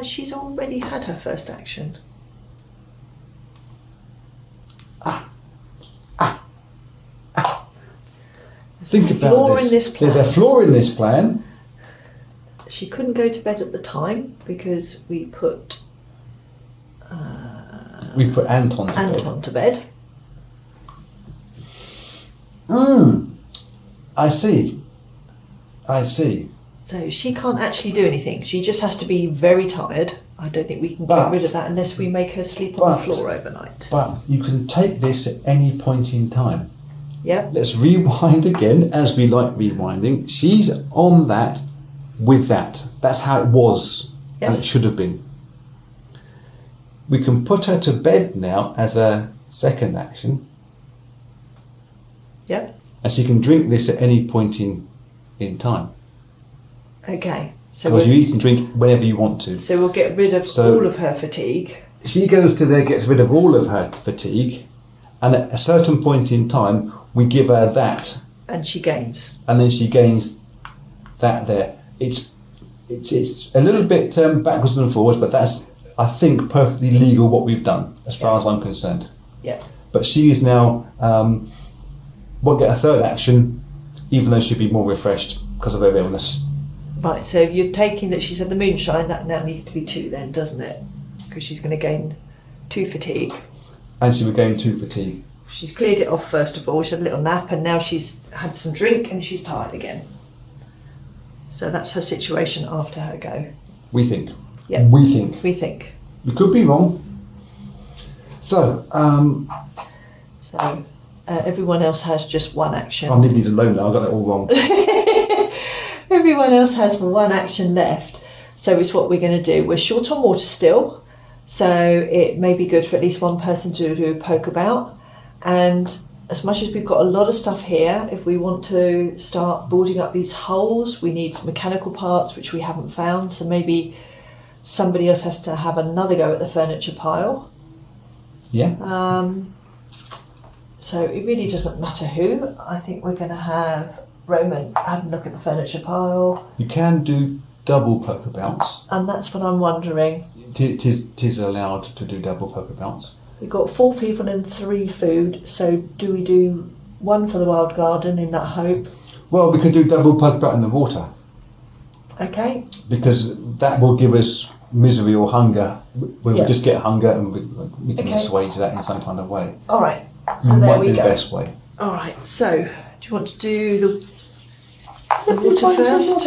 She's already had her first action. Think about flaw this. in this There's a plan. flaw in this plan. She couldn't go to bed at the time because we put We put Anton to bed. Anton to bed. I see. I see. So she can't actually do anything. She just has to be very tired. I don't think we can get rid of that unless we make her sleep on the floor overnight. But you can take this at any point in time. Yep. Let's rewind again, as we like rewinding. She's on that with that. That's how it was, and it should have been. We can put her to bed now as a second action. Yep. And she can drink this at any point in time. Okay. So Because you eat and drink whenever you want to. So we'll get rid of all of her fatigue. She goes to there, gets rid of all of her fatigue, and at a certain point in time, we give her that. And she gains. And then she gains that there. It's a little bit backwards and forwards, but that's, I think, perfectly legal what we've done, as far as I'm concerned. Yeah. But she is now, won't get a third action, even though she'll be more refreshed because of her illness. Right, so if you're taking that she's had the moonshine, that now needs to be 2 then, doesn't it? Because she's going to gain 2 fatigue. And she will gain 2 fatigue. She's cleared it off first of all, she had a little nap, and now she's had some drink and she's tired again. So that's her situation after her go. We think. Yeah. We think. We think. We could be wrong. So, everyone else has just 1 action. I'll leave these alone now, I got that all wrong. Everyone else has 1 action left. So it's what we're going to do. We're short on water still, so it may be good for at least 1 person to do a poke about. And as much as we've got a lot of stuff here, if we want to start boarding up these holes, we need mechanical parts which we haven't found. So maybe somebody else has to have another go at the furniture pile. Yeah. So it really doesn't matter who. I think we're going to have Roman have a look at the furniture pile. You can do double poker bounce. And that's what I'm wondering. Tis allowed to do double poker bounce. We've got 4 people and 3 food, so do we do 1 for the wild garden in that hope? Well, we could do double poker bounce in the water. Okay. Because that will give us misery or hunger. We just get hunger and we can assuage that in some kind of way. All right. So there we Might be go. the best way. All right. So do you want to do the water first?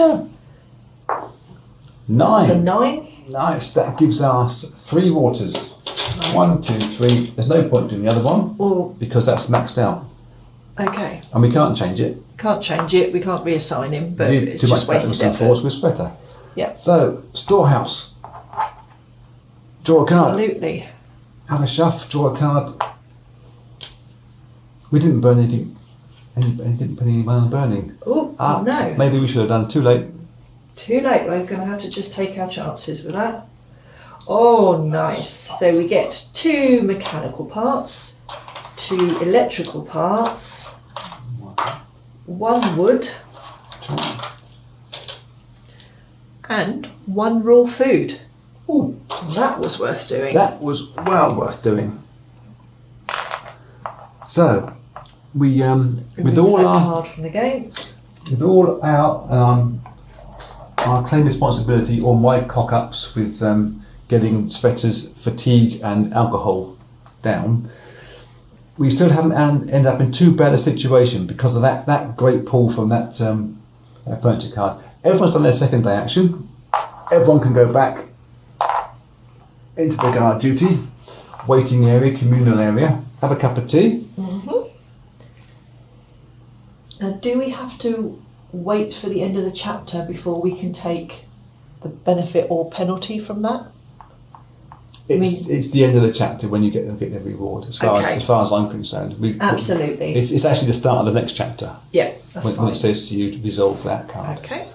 9. So 9. Nice. That gives us 3 waters. 1, 2, 3. There's no point doing the other one because that's maxed out. Okay. And we can't change it. Can't change it. We can't reassign him, but it's too just much wasted effort. force with sweater. Yeah. So, storehouse. Draw a card. Absolutely. Have a shuff, draw a card. We didn't burn anything. Didn't put anyone on burning. Oh, no. Maybe we should have done. Too late. Too late. We're going to have to just take our chances with that. Oh, nice. So we get 2 mechanical parts, 2 electrical parts, 1 wood, and 1 raw food. Ooh, that was worth doing. That was well worth doing. So, we with all that our card from the game. With all our claim responsibility or my cock-ups with getting Sveta's fatigue and alcohol down, we still haven't ended up in too bad a situation because of that great pull from that furniture card. Everyone's done their second day action. Everyone can go back into the guard duty, waiting area, communal area, have a cup of tea. Now, do we have to wait for the end of the chapter before we can take the benefit or penalty from that? It's the end of the chapter when you get the reward. As far as I'm concerned, absolutely. It's actually the start of the next chapter. Yeah, that's when it says to you to resolve that card. Okay.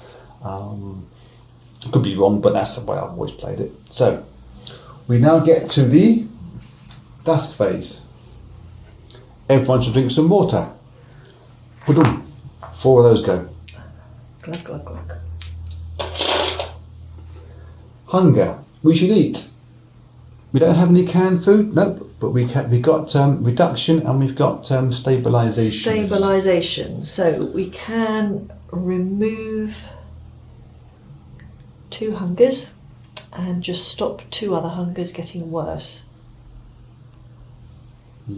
Could be wrong, but that's the way I've always played it. So we now get to the dusk phase. Everyone should drink some water. Ba-dum. 4 of those go. Glug, glug, glug. Hunger. We should eat. We don't have any canned food, nope. But we got reduction and we've got stabilisation. Stabilisation. So we can remove 2 hungers and just stop 2 other hungers getting worse.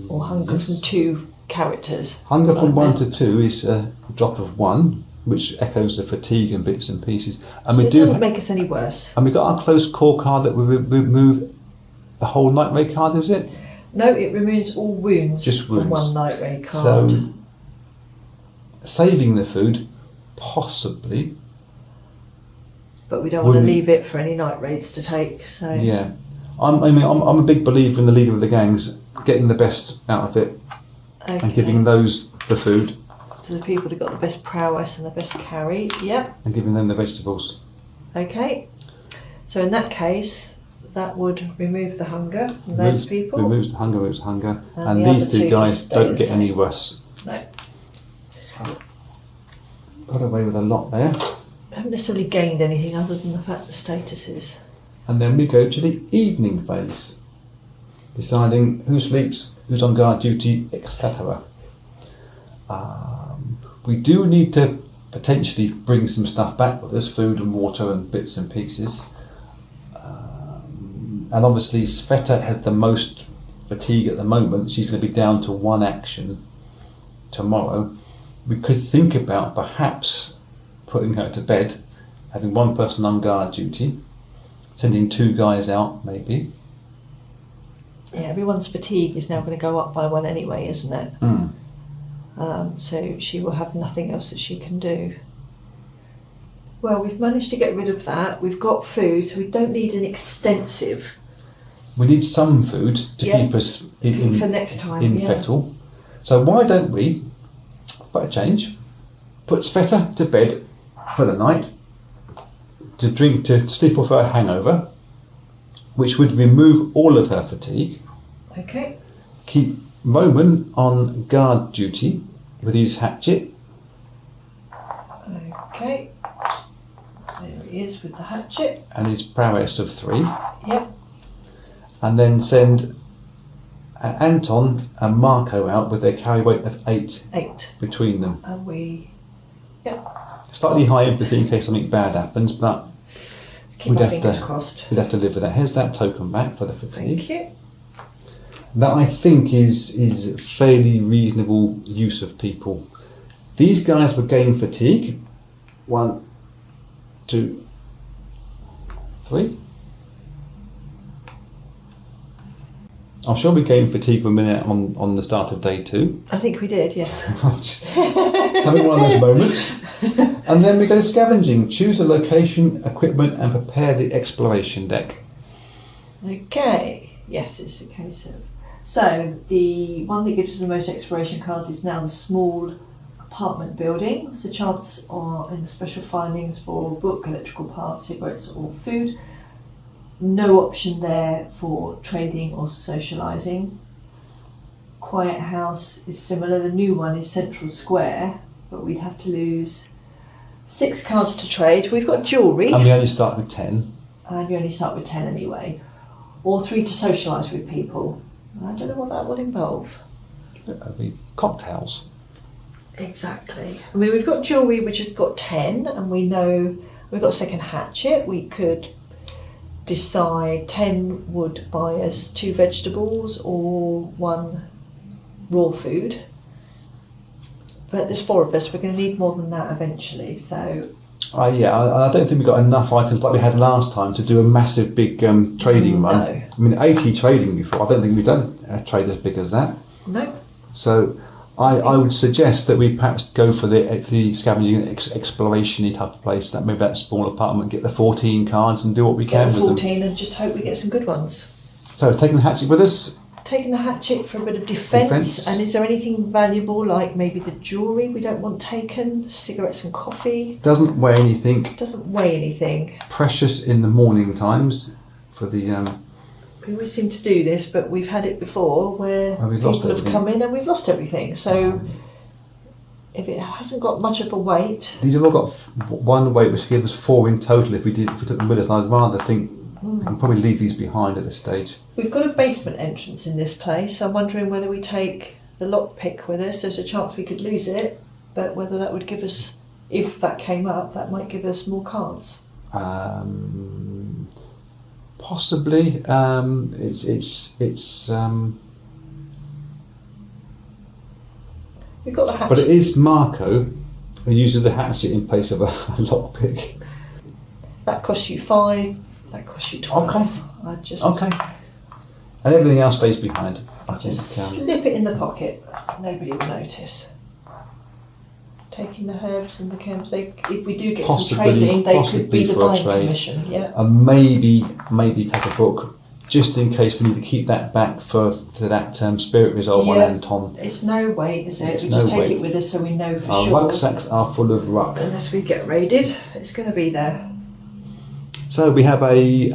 or hunger Yes. from 2 characters? Hunger from Right 1 there. to 2 is a drop of 1, which echoes the fatigue and bits and pieces. And So we it do, doesn't make us any worse. and we got our close call card that we remove the whole night ray card. Is it? No, it removes all wounds Just from wounds. 1 night ray card. So saving the food, possibly. But we don't want to Wouldn't- leave it for any night raids to take. So Yeah, I'm a big believer in the leader of the gangs getting the best out of it okay. and giving those the food to the people that got the best prowess and the best carry. Yep. and giving them the vegetables. Okay. So in that case, that would remove the hunger from those people. Removes the hunger, And and the these other 2 two guys just stay don't the get same. any worse. No. Got away with a lot there. Haven't necessarily gained anything other than the fact the status is. And then we go to the evening phase, deciding who sleeps, who's on guard duty, etc. We do need to potentially bring some stuff back with us, food and water and bits and pieces. And obviously Sveta has the most fatigue at the moment. She's going to be down to 1 action tomorrow. We could think about perhaps putting her to bed, having 1 person on guard duty, sending 2 guys out maybe. Yeah, everyone's fatigue is now going to go up by 1 anyway, isn't it? Mm. So she will have nothing else that she can do. Well, we've managed to get rid of that. We've got food, so we don't need an extensive We need some food to Yeah. keep us for next time. in yeah. fettle. So why don't we, for a change, put Sveta to bed for the night to sleep off her hangover, which would remove all of her fatigue. Okay. Keep Roman on guard duty with his hatchet, Okay. There he is with the hatchet. and his prowess of 3, Yep. and then send Anton and Marco out with their carry weight of 8 8. between them. And we Slightly high empathy in case something bad happens, but keep We'd our have fingers to- crossed. we'd have to live with that. Here's that token back for the fatigue. Thank you. That I think is fairly reasonable use of people. These guys will gain fatigue. 1, 2, 3. I'm sure we gained fatigue per minute on the start of day 2. I think we did, yes. Just having one of those moments. And then we go scavenging. Choose a location, equipment, and prepare the exploration deck. Okay. Yes, it's a case of. So the one that gives us the most exploration cards is now the small apartment building. There's a chance in the special findings for book, electrical parts, cigarettes, or food. No option there for trading or socialising. Quiet House is similar. The new one is Central Square, but we'd have to lose 6 cards to trade. We've got jewellery, And we only start with 10. and you only start with 10 anyway. Or 3 to socialise with people. I don't know what that will involve. That'd be cocktails. Exactly. I mean, we've got jewellery which has got 10, and we know we've got a second hatchet. We could decide 10 would buy us 2 vegetables or 1 raw food. But there's 4 of us, we're going to need more than that eventually. So Yeah, I don't think we got enough items like we had last time to do a massive big trading run. No. I mean, 80 trading before. I don't think we've done a trade as big as that. no. So I would suggest that we perhaps go for the scavenging exploration-y type of place. That maybe that small apartment, get the 14 cards and do what we Get can the with them. 14 and just hope we get some good ones. So taking the hatchet with us. Taking the hatchet for a bit of defence. Defence. And is there anything valuable like maybe the jewellery we don't want taken, cigarettes and coffee? Doesn't weigh anything. Doesn't weigh anything. Precious in the morning times for the. We always seem to do this, but we've had it before where Oh, we've lost people have everything. come in and we've lost everything. So if it hasn't got much of a weight, These have all got one weight, which gives us 4 in total if we took them with us. And I'd rather think we can probably leave these behind at this stage. we've got a basement entrance in this place. I'm wondering whether we take the lockpick with us. There's a chance we could lose it, but whether that would give us, if that came up, that might give us more cards. Possibly. We've got the hatchet. But it is Marco who uses the hatchet in place of a lockpick. That costs you 5. That costs you 12. Okay. I just And everything else stays behind. I just think, slip it in the pocket. Nobody will notice. Taking the herbs and the chems. If we do get some trading, they could be the for a buying trade. commission. Yeah. And maybe take a book just in case we need to keep that back to that Spirit Resolve on Yeah. Anton. It's no weight, is it? It's We no just take weight. it with us so we know for Our sure. rucksacks are full of ruck. Unless we get raided, it's going to be there. So we have a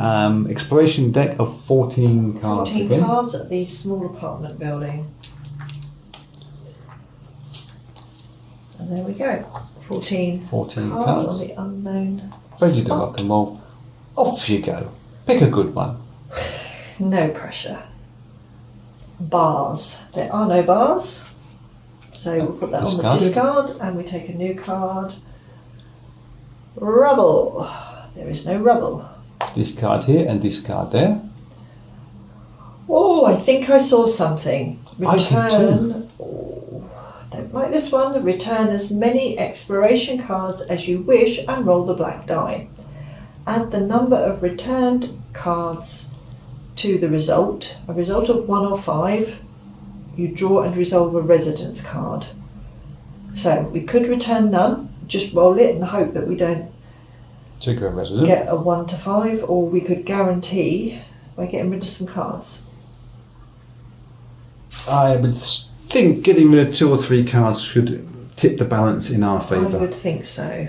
exploration deck of 14 cards 14 again. cards at the small apartment building. And there we go. 14 14 cards cards. on the unknown. Ready to spot. rock and roll. Off you go. Pick a good one. No pressure. Bars. There are no bars. So we'll put that on the Discard. discard and we take a new card. Rubble. There is no rubble. Discard here and discard there. Oh, I think I saw something. I did Return. Oh, don't like this one. Return as many exploration cards as you wish and roll the black die. Add the number of returned cards to the result. A result of 1 or 5. You draw and resolve a residence card. So we could return none. Just roll it and hope that we don't Trigger a resident. get a 1 to 5, or we could guarantee by getting rid of some cards. I would think getting rid of 2 or 3 cards should tip the balance in our I favour. would think so.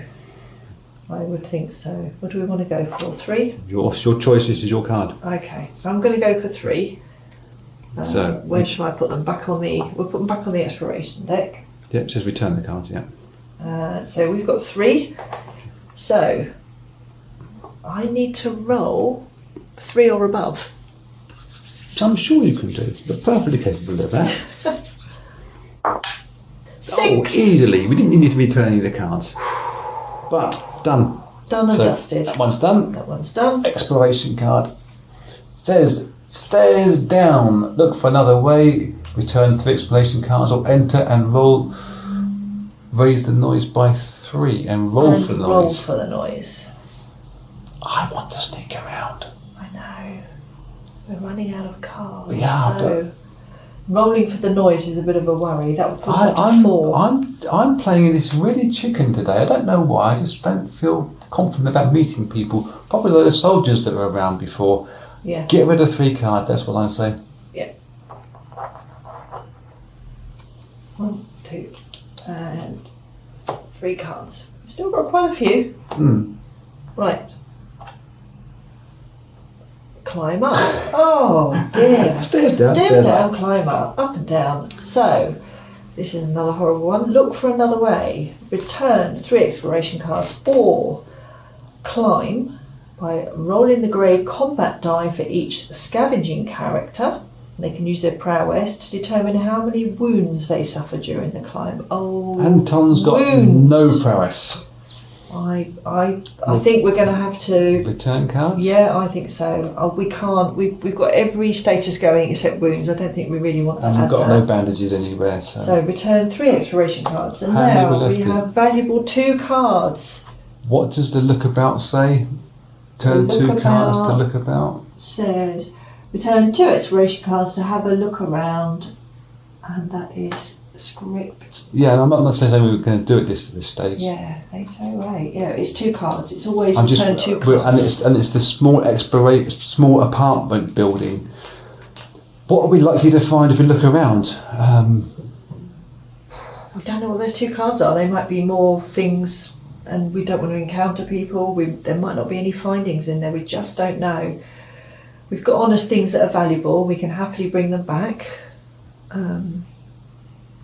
I would think so. What do we want to go for? 3? Your choice, this is your card. Okay, so I'm going to go for 3. So- where should I put them? Back on the. We'll put them back on the exploration deck. Yeah, it says return the cards, yeah. So we've got 3. So I need to roll 3 or above. Which I'm sure you can do. You're perfectly capable of that. 6. Oh, easily. We didn't need to return any of the cards. But, done. Done and So, dusted. that one's done. That one's done. Exploration card. Says, stairs down. Look for another way. Return 3 exploration cards or enter and roll. Raise the noise by 3 and roll And for the roll noise. for the noise. I want to sneak around. I know. We're running out of cards. Yeah, so rolling for the noise is a bit of a worry. That would put us up to I'm 4. I'm playing this really chicken today. I don't know why. I just don't feel confident about meeting people. Probably a lot of soldiers that were around before. Yeah. Get rid of 3 cards. That's what I'm saying. 1, 2, and 3 cards. We've still got quite a few. Right. Climb up. Oh dear. Stairs down. Stairs down, climb up and down. So, this is another horrible one. Look for another way. Return 3 exploration cards or climb by rolling the grey combat die for each scavenging character. They can use their prowess to determine how many wounds they suffer during the climb. Oh, Anton's got wounds. no prowess. I think we're going to have to. Return cards? Yeah, I think so. We can't. We've got every status going except wounds. I don't think we really want to And add we've got that. no bandages anywhere. So return 3 exploration cards, and How many now we left we with? have valuable 2 cards. What does the lookabout say? Turn The 2 cards to lookabout. look about. Says return 2 exploration cards to have a look around, and that is script. Yeah, I'm not saying we were going to do it this stage. Yeah, 808. Yeah, it's 2 cards. It's always I'm just, return 2 we're- cards. and it's the small apartment building. What are we likely to find if we look around? We don't know what those 2 cards are. They might be more things, and we don't want to encounter people. There might not be any findings in there. We just don't know. We've got honest things that are valuable. We can happily bring them back.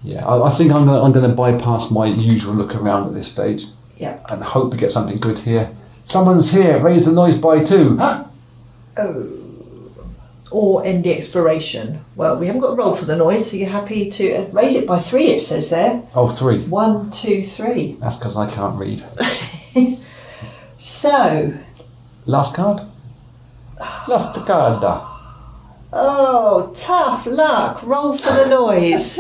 Yeah, I think I'm going to bypass my usual look around at this stage. Yeah. And hope we get something good here. Someone's here. Raise the noise by 2. Oh. Or end the exploration. Well, we haven't got a roll for the noise, so you're happy to raise it by 3. It says there. Oh, 3. 1, 2, 3. That's because I can't read. So Last card. Last card. Oh, tough luck. Roll for the noise.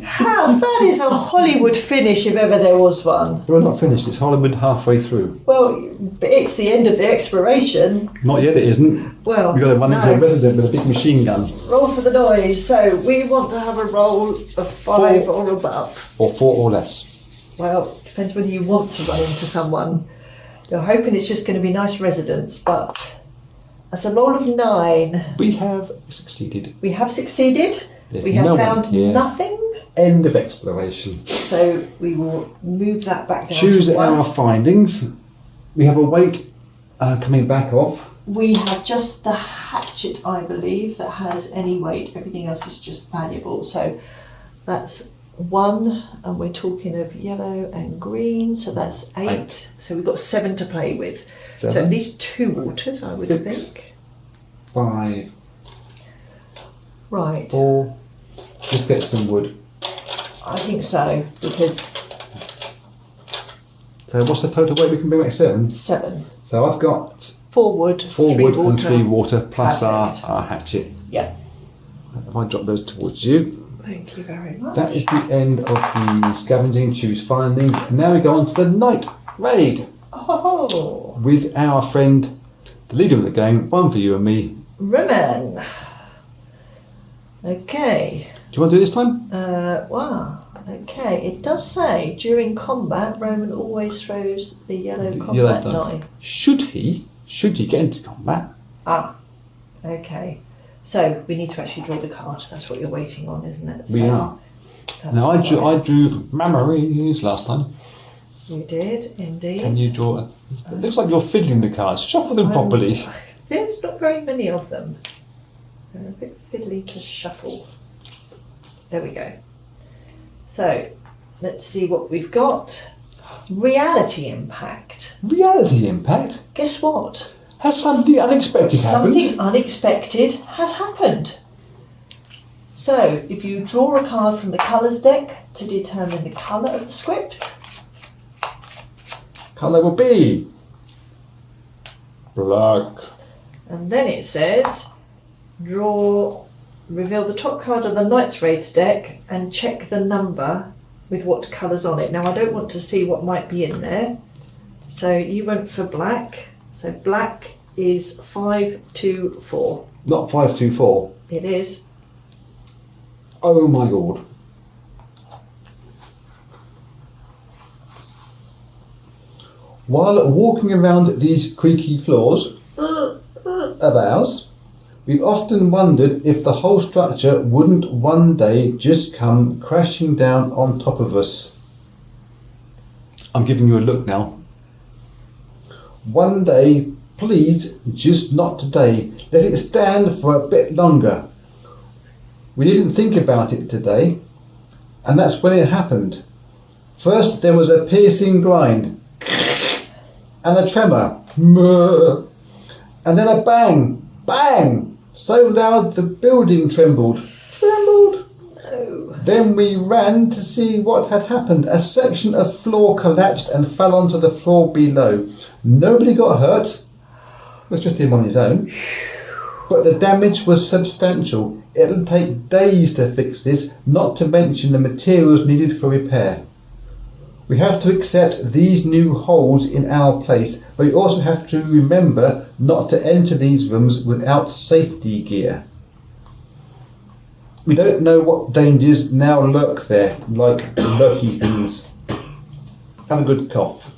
How? That is a Hollywood finish if ever there was one. We're not finished. It's Hollywood halfway through. Well, it's the end of the exploration. Not yet. It isn't. Well, We've got to run into a resident with a big machine gun. Roll for the noise. So we want to have a roll of 5 or above. Or 4 or less. Well, depends whether you want to run into someone. You're hoping it's just going to be nice residents, but that's a roll of 9. We have succeeded. We have succeeded. There's We have no one found here. nothing. End of exploration. So we will move that back down Choose to 1. our findings. We have a weight coming back off. We have just the hatchet, I believe, that has any weight. Everything else is just valuable. So that's 1, and we're talking of yellow and green, so that's 8. So we've got 7 to play with. So at 7, least 2 waters, I would 6. think. 5, Right, 4. Just get some wood. I think so, because So what's the total weight we can bring back? 7. 7. So I've got 4 wood, 4 3 wood water. and 3 water plus Perfect. our hatchet. Yeah, If I drop those towards you. thank you very much. That is the end of the scavenging, choose findings. Now we go on to the night raid Oh, with our friend, the leader of the gang, one for you and me. Rimmon. Okay. Do you want to do it this time? Wow. Okay. It does say during combat, Roman always throws the yellow combat Yellow dice. die. Should he get into combat? Ah. Okay. So we need to actually draw the card. That's what you're waiting on, isn't it? We So are. that's Now I fine. drew memories last time. You did indeed. Can you draw? It looks like you're fiddling the cards. Shuffle them properly. There's not very many of them. They're a bit fiddly to shuffle. There we go. So, let's see what we've got. Reality impact. Reality impact. Guess what? Has something unexpected happened? Something unexpected has happened. So, if you draw a card from the colours deck to determine the colour of the script, Colour will be black. and then it says, reveal the top card of the Knights Raids deck and check the number with what colours on it. Now I don't want to see what might be in there. So you went for black. So black is 524. Not 524. It is. Oh my god. While walking around these creaky floors of ours, we've often wondered if the whole structure wouldn't one day just come crashing down on top of us. I'm giving you a look now. One day, please, just not today. Let it stand for a bit longer. We didn't think about it today, and that's when it happened. First there was a piercing grind, and a tremor, and then a bang, bang, so loud the building trembled. Oh. Then we ran to see what had happened. A section of floor collapsed and fell onto the floor below. Nobody got hurt. It was just him on his own. But the damage was substantial. It'll take days to fix this, not to mention the materials needed for repair. We have to accept these new holes in our place, but we also have to remember not to enter these rooms without safety gear. We don't know what dangers now lurk there, like lurky things. Have a good cough.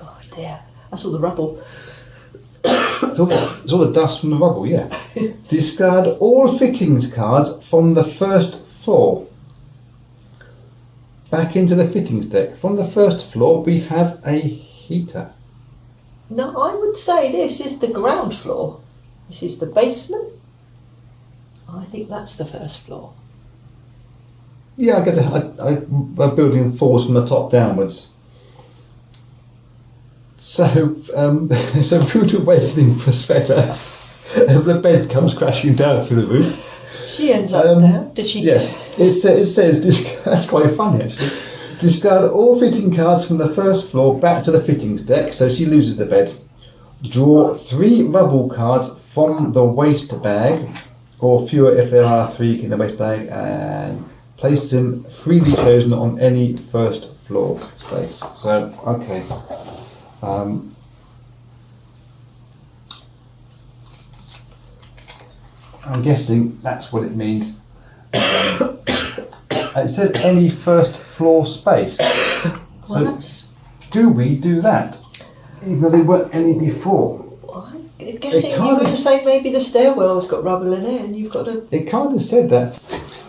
Oh dear. That's all the rubble. It's all the dust from the rubble, yeah. Discard all fittings cards from the first floor. Back into the fittings deck. From the first floor we have a heater. No, I would say this is the ground floor. This is the basement. I think that's the first floor. Yeah, I guess a building falls from the top downwards. So, it's a rude awakening for Sveta as the bed comes crashing down through the roof. She ends up there. Did she? Yes, it says, that's quite funny actually. Discard all fitting cards from the first floor back to the fittings deck, so she loses the bed. Draw 3 rubble cards from the waste bag or fewer if there are 3 in the waste bag, and place them freely chosen on any first floor space. So, okay. I'm guessing that's what it means. It says any first floor space. So, do we do that? Even though there weren't any before. I'm guessing you're going to say maybe the stairwell's got rubble in it and you've got to... It kind of said that.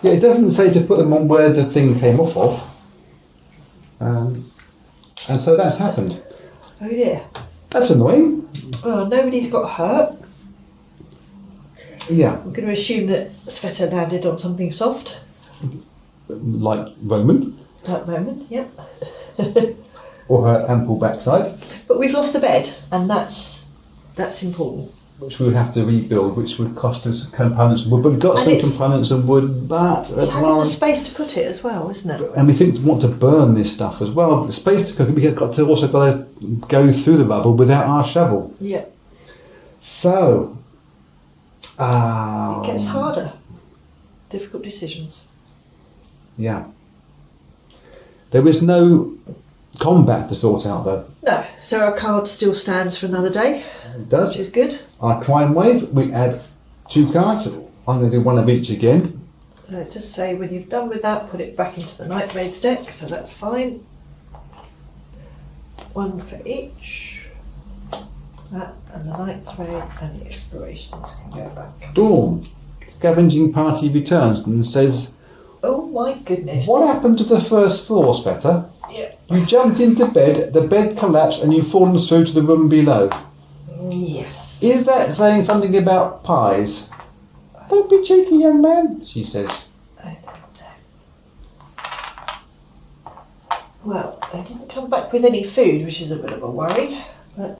Yeah, it doesn't say to put them on where the thing came off of. And so that's happened. Oh dear. That's annoying. Well, nobody's got hurt. Yeah. I'm going to assume that Sveta landed on something soft. Like Roman. At the moment, yep. Or her ample backside. But we've lost the bed, and that's important. Which we would have to rebuild, which would cost us components of wood. But we've got some components of wood, but... It's having the space to put it as well, isn't it? And we want to burn this stuff as well. The space to cook it, we've got to go through the rubble without our shovel. Yeah. So... it gets harder. Difficult decisions. Yeah. There is no combat to sort out though. No, so our card still stands for another day. It does. Which is good. Our crime wave, we add 2 cards. I'm going to do 1 of each again. So just say when you've done with that, put it back into the Night Raids deck, so that's fine. 1 for each. That and the Night's Raids and the Explorations can go back. Dawn. Scavenging party returns and says, Oh my goodness. what happened to the first floor, Sveta? Yeah. You jumped into bed, the bed collapsed and you've fallen through to the room below. Yes. Is that saying something about pies? Don't be cheeky, young man, she says. I don't know. Well, they didn't come back with any food, which is a bit of a worry, but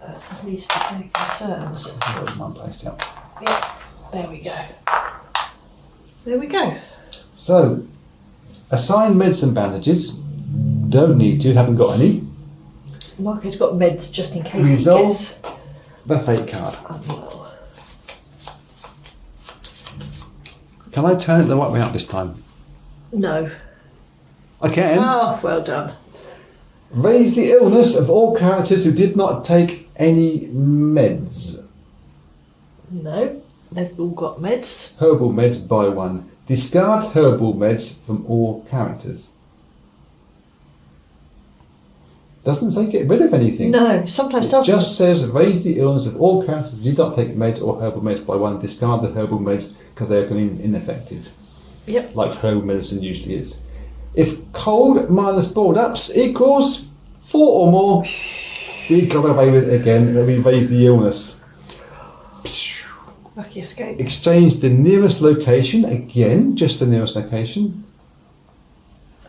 that's the least of their concerns. One place, yeah. Yeah, there we go. There we go. So, assign medicine bandages. Don't need to, haven't got any. Marco's got meds just in case Resolve he gets the fate card. unwell. Can I turn it the right way up this time? No. I can. Oh, well done. Raise the illness of all characters who did not take any meds. No, they've all got meds. Herbal meds by 1. Discard herbal meds from all characters. Doesn't say get rid of anything. No, sometimes It doesn't. just says raise the illness of all characters who did not take meds or herbal meds by 1. Discard the herbal meds because they are ineffective. Yep. Like herbal medicine usually is. If cold minus boiled ups equals 4 or more, we got away with it again and we raise the illness. Lucky escape. Exchange the nearest location, again, just the nearest location.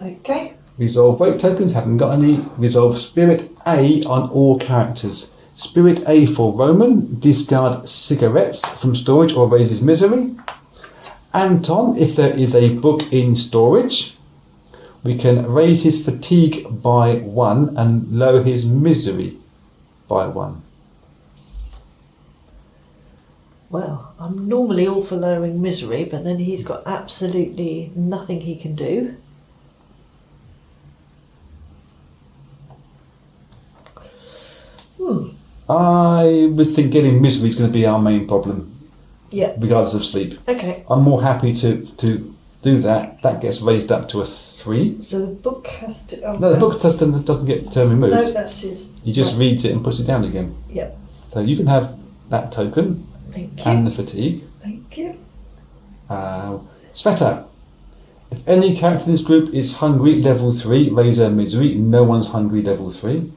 Okay. Resolve weight tokens, haven't got any. Resolve Spirit A on all characters. Spirit A for Roman, discard cigarettes from storage or raises misery. Anton, if there is a book in storage, we can raise his fatigue by 1 and lower his misery by 1. Well, I'm normally all for lowering misery, but then he's got absolutely nothing he can do. I would think getting misery is going to be our main problem, Yeah. regardless of sleep. Okay. I'm more happy to do that. That gets raised up to a 3. So the book has to. Oh, No, the book doesn't get removed. No, that's his. You just reads it and puts it down again. Yeah. So you can have that token Thank you. and the fatigue. Thank you. Sveta. If any character in this group is hungry, level 3, raise their misery. No one's hungry, level 3.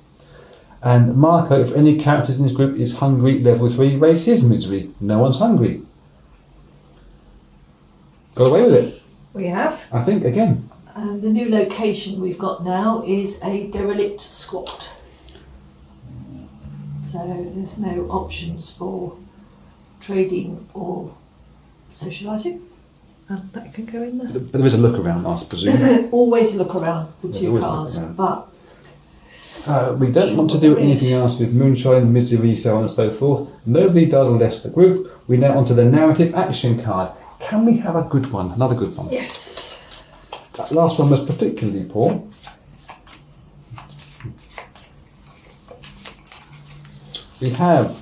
And Marco, if any characters in this group is hungry, level 3, raise his misery. No one's hungry. Got away with it, We have. I think, again. And the new location we've got now is a derelict squat. So there's no options for trading or socialising. And that can go in there. But there is a look around, I presume. Always look around with There's 2 always a cards, look around. but So we don't want to do anything else with moonshine, misery, so on and so forth. Nobody does unless the group. We now onto the narrative action card. Can we have a good one? Another good one. Yes. That last one was particularly poor. We have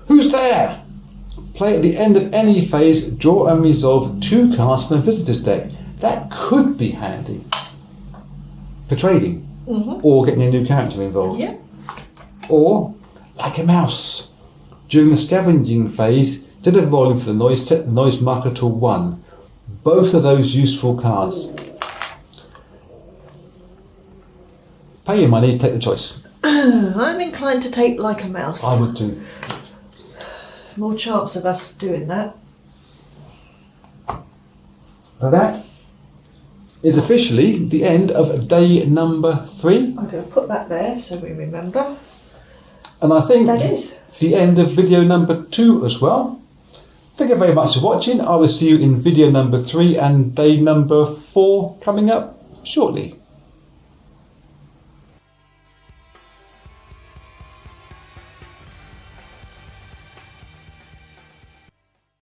Who's There? Play at the end of any phase, draw and resolve 2 cards from a visitor's deck. That could be handy for trading or getting a new character involved. Yeah. Or, like a mouse, during the scavenging phase, instead of rolling for the noise, set the noise marker to 1. Both of those useful cards. Pay your money, take the choice. I'm inclined to take Like a Mouse. I would too. More chance of us doing that. So that is officially the end of day number 3. I'm going to put that there so we remember. And I think That is. the end of video number 2 as well. Thank you very much for watching. I will see you in video number 3 and day number 4 coming up shortly.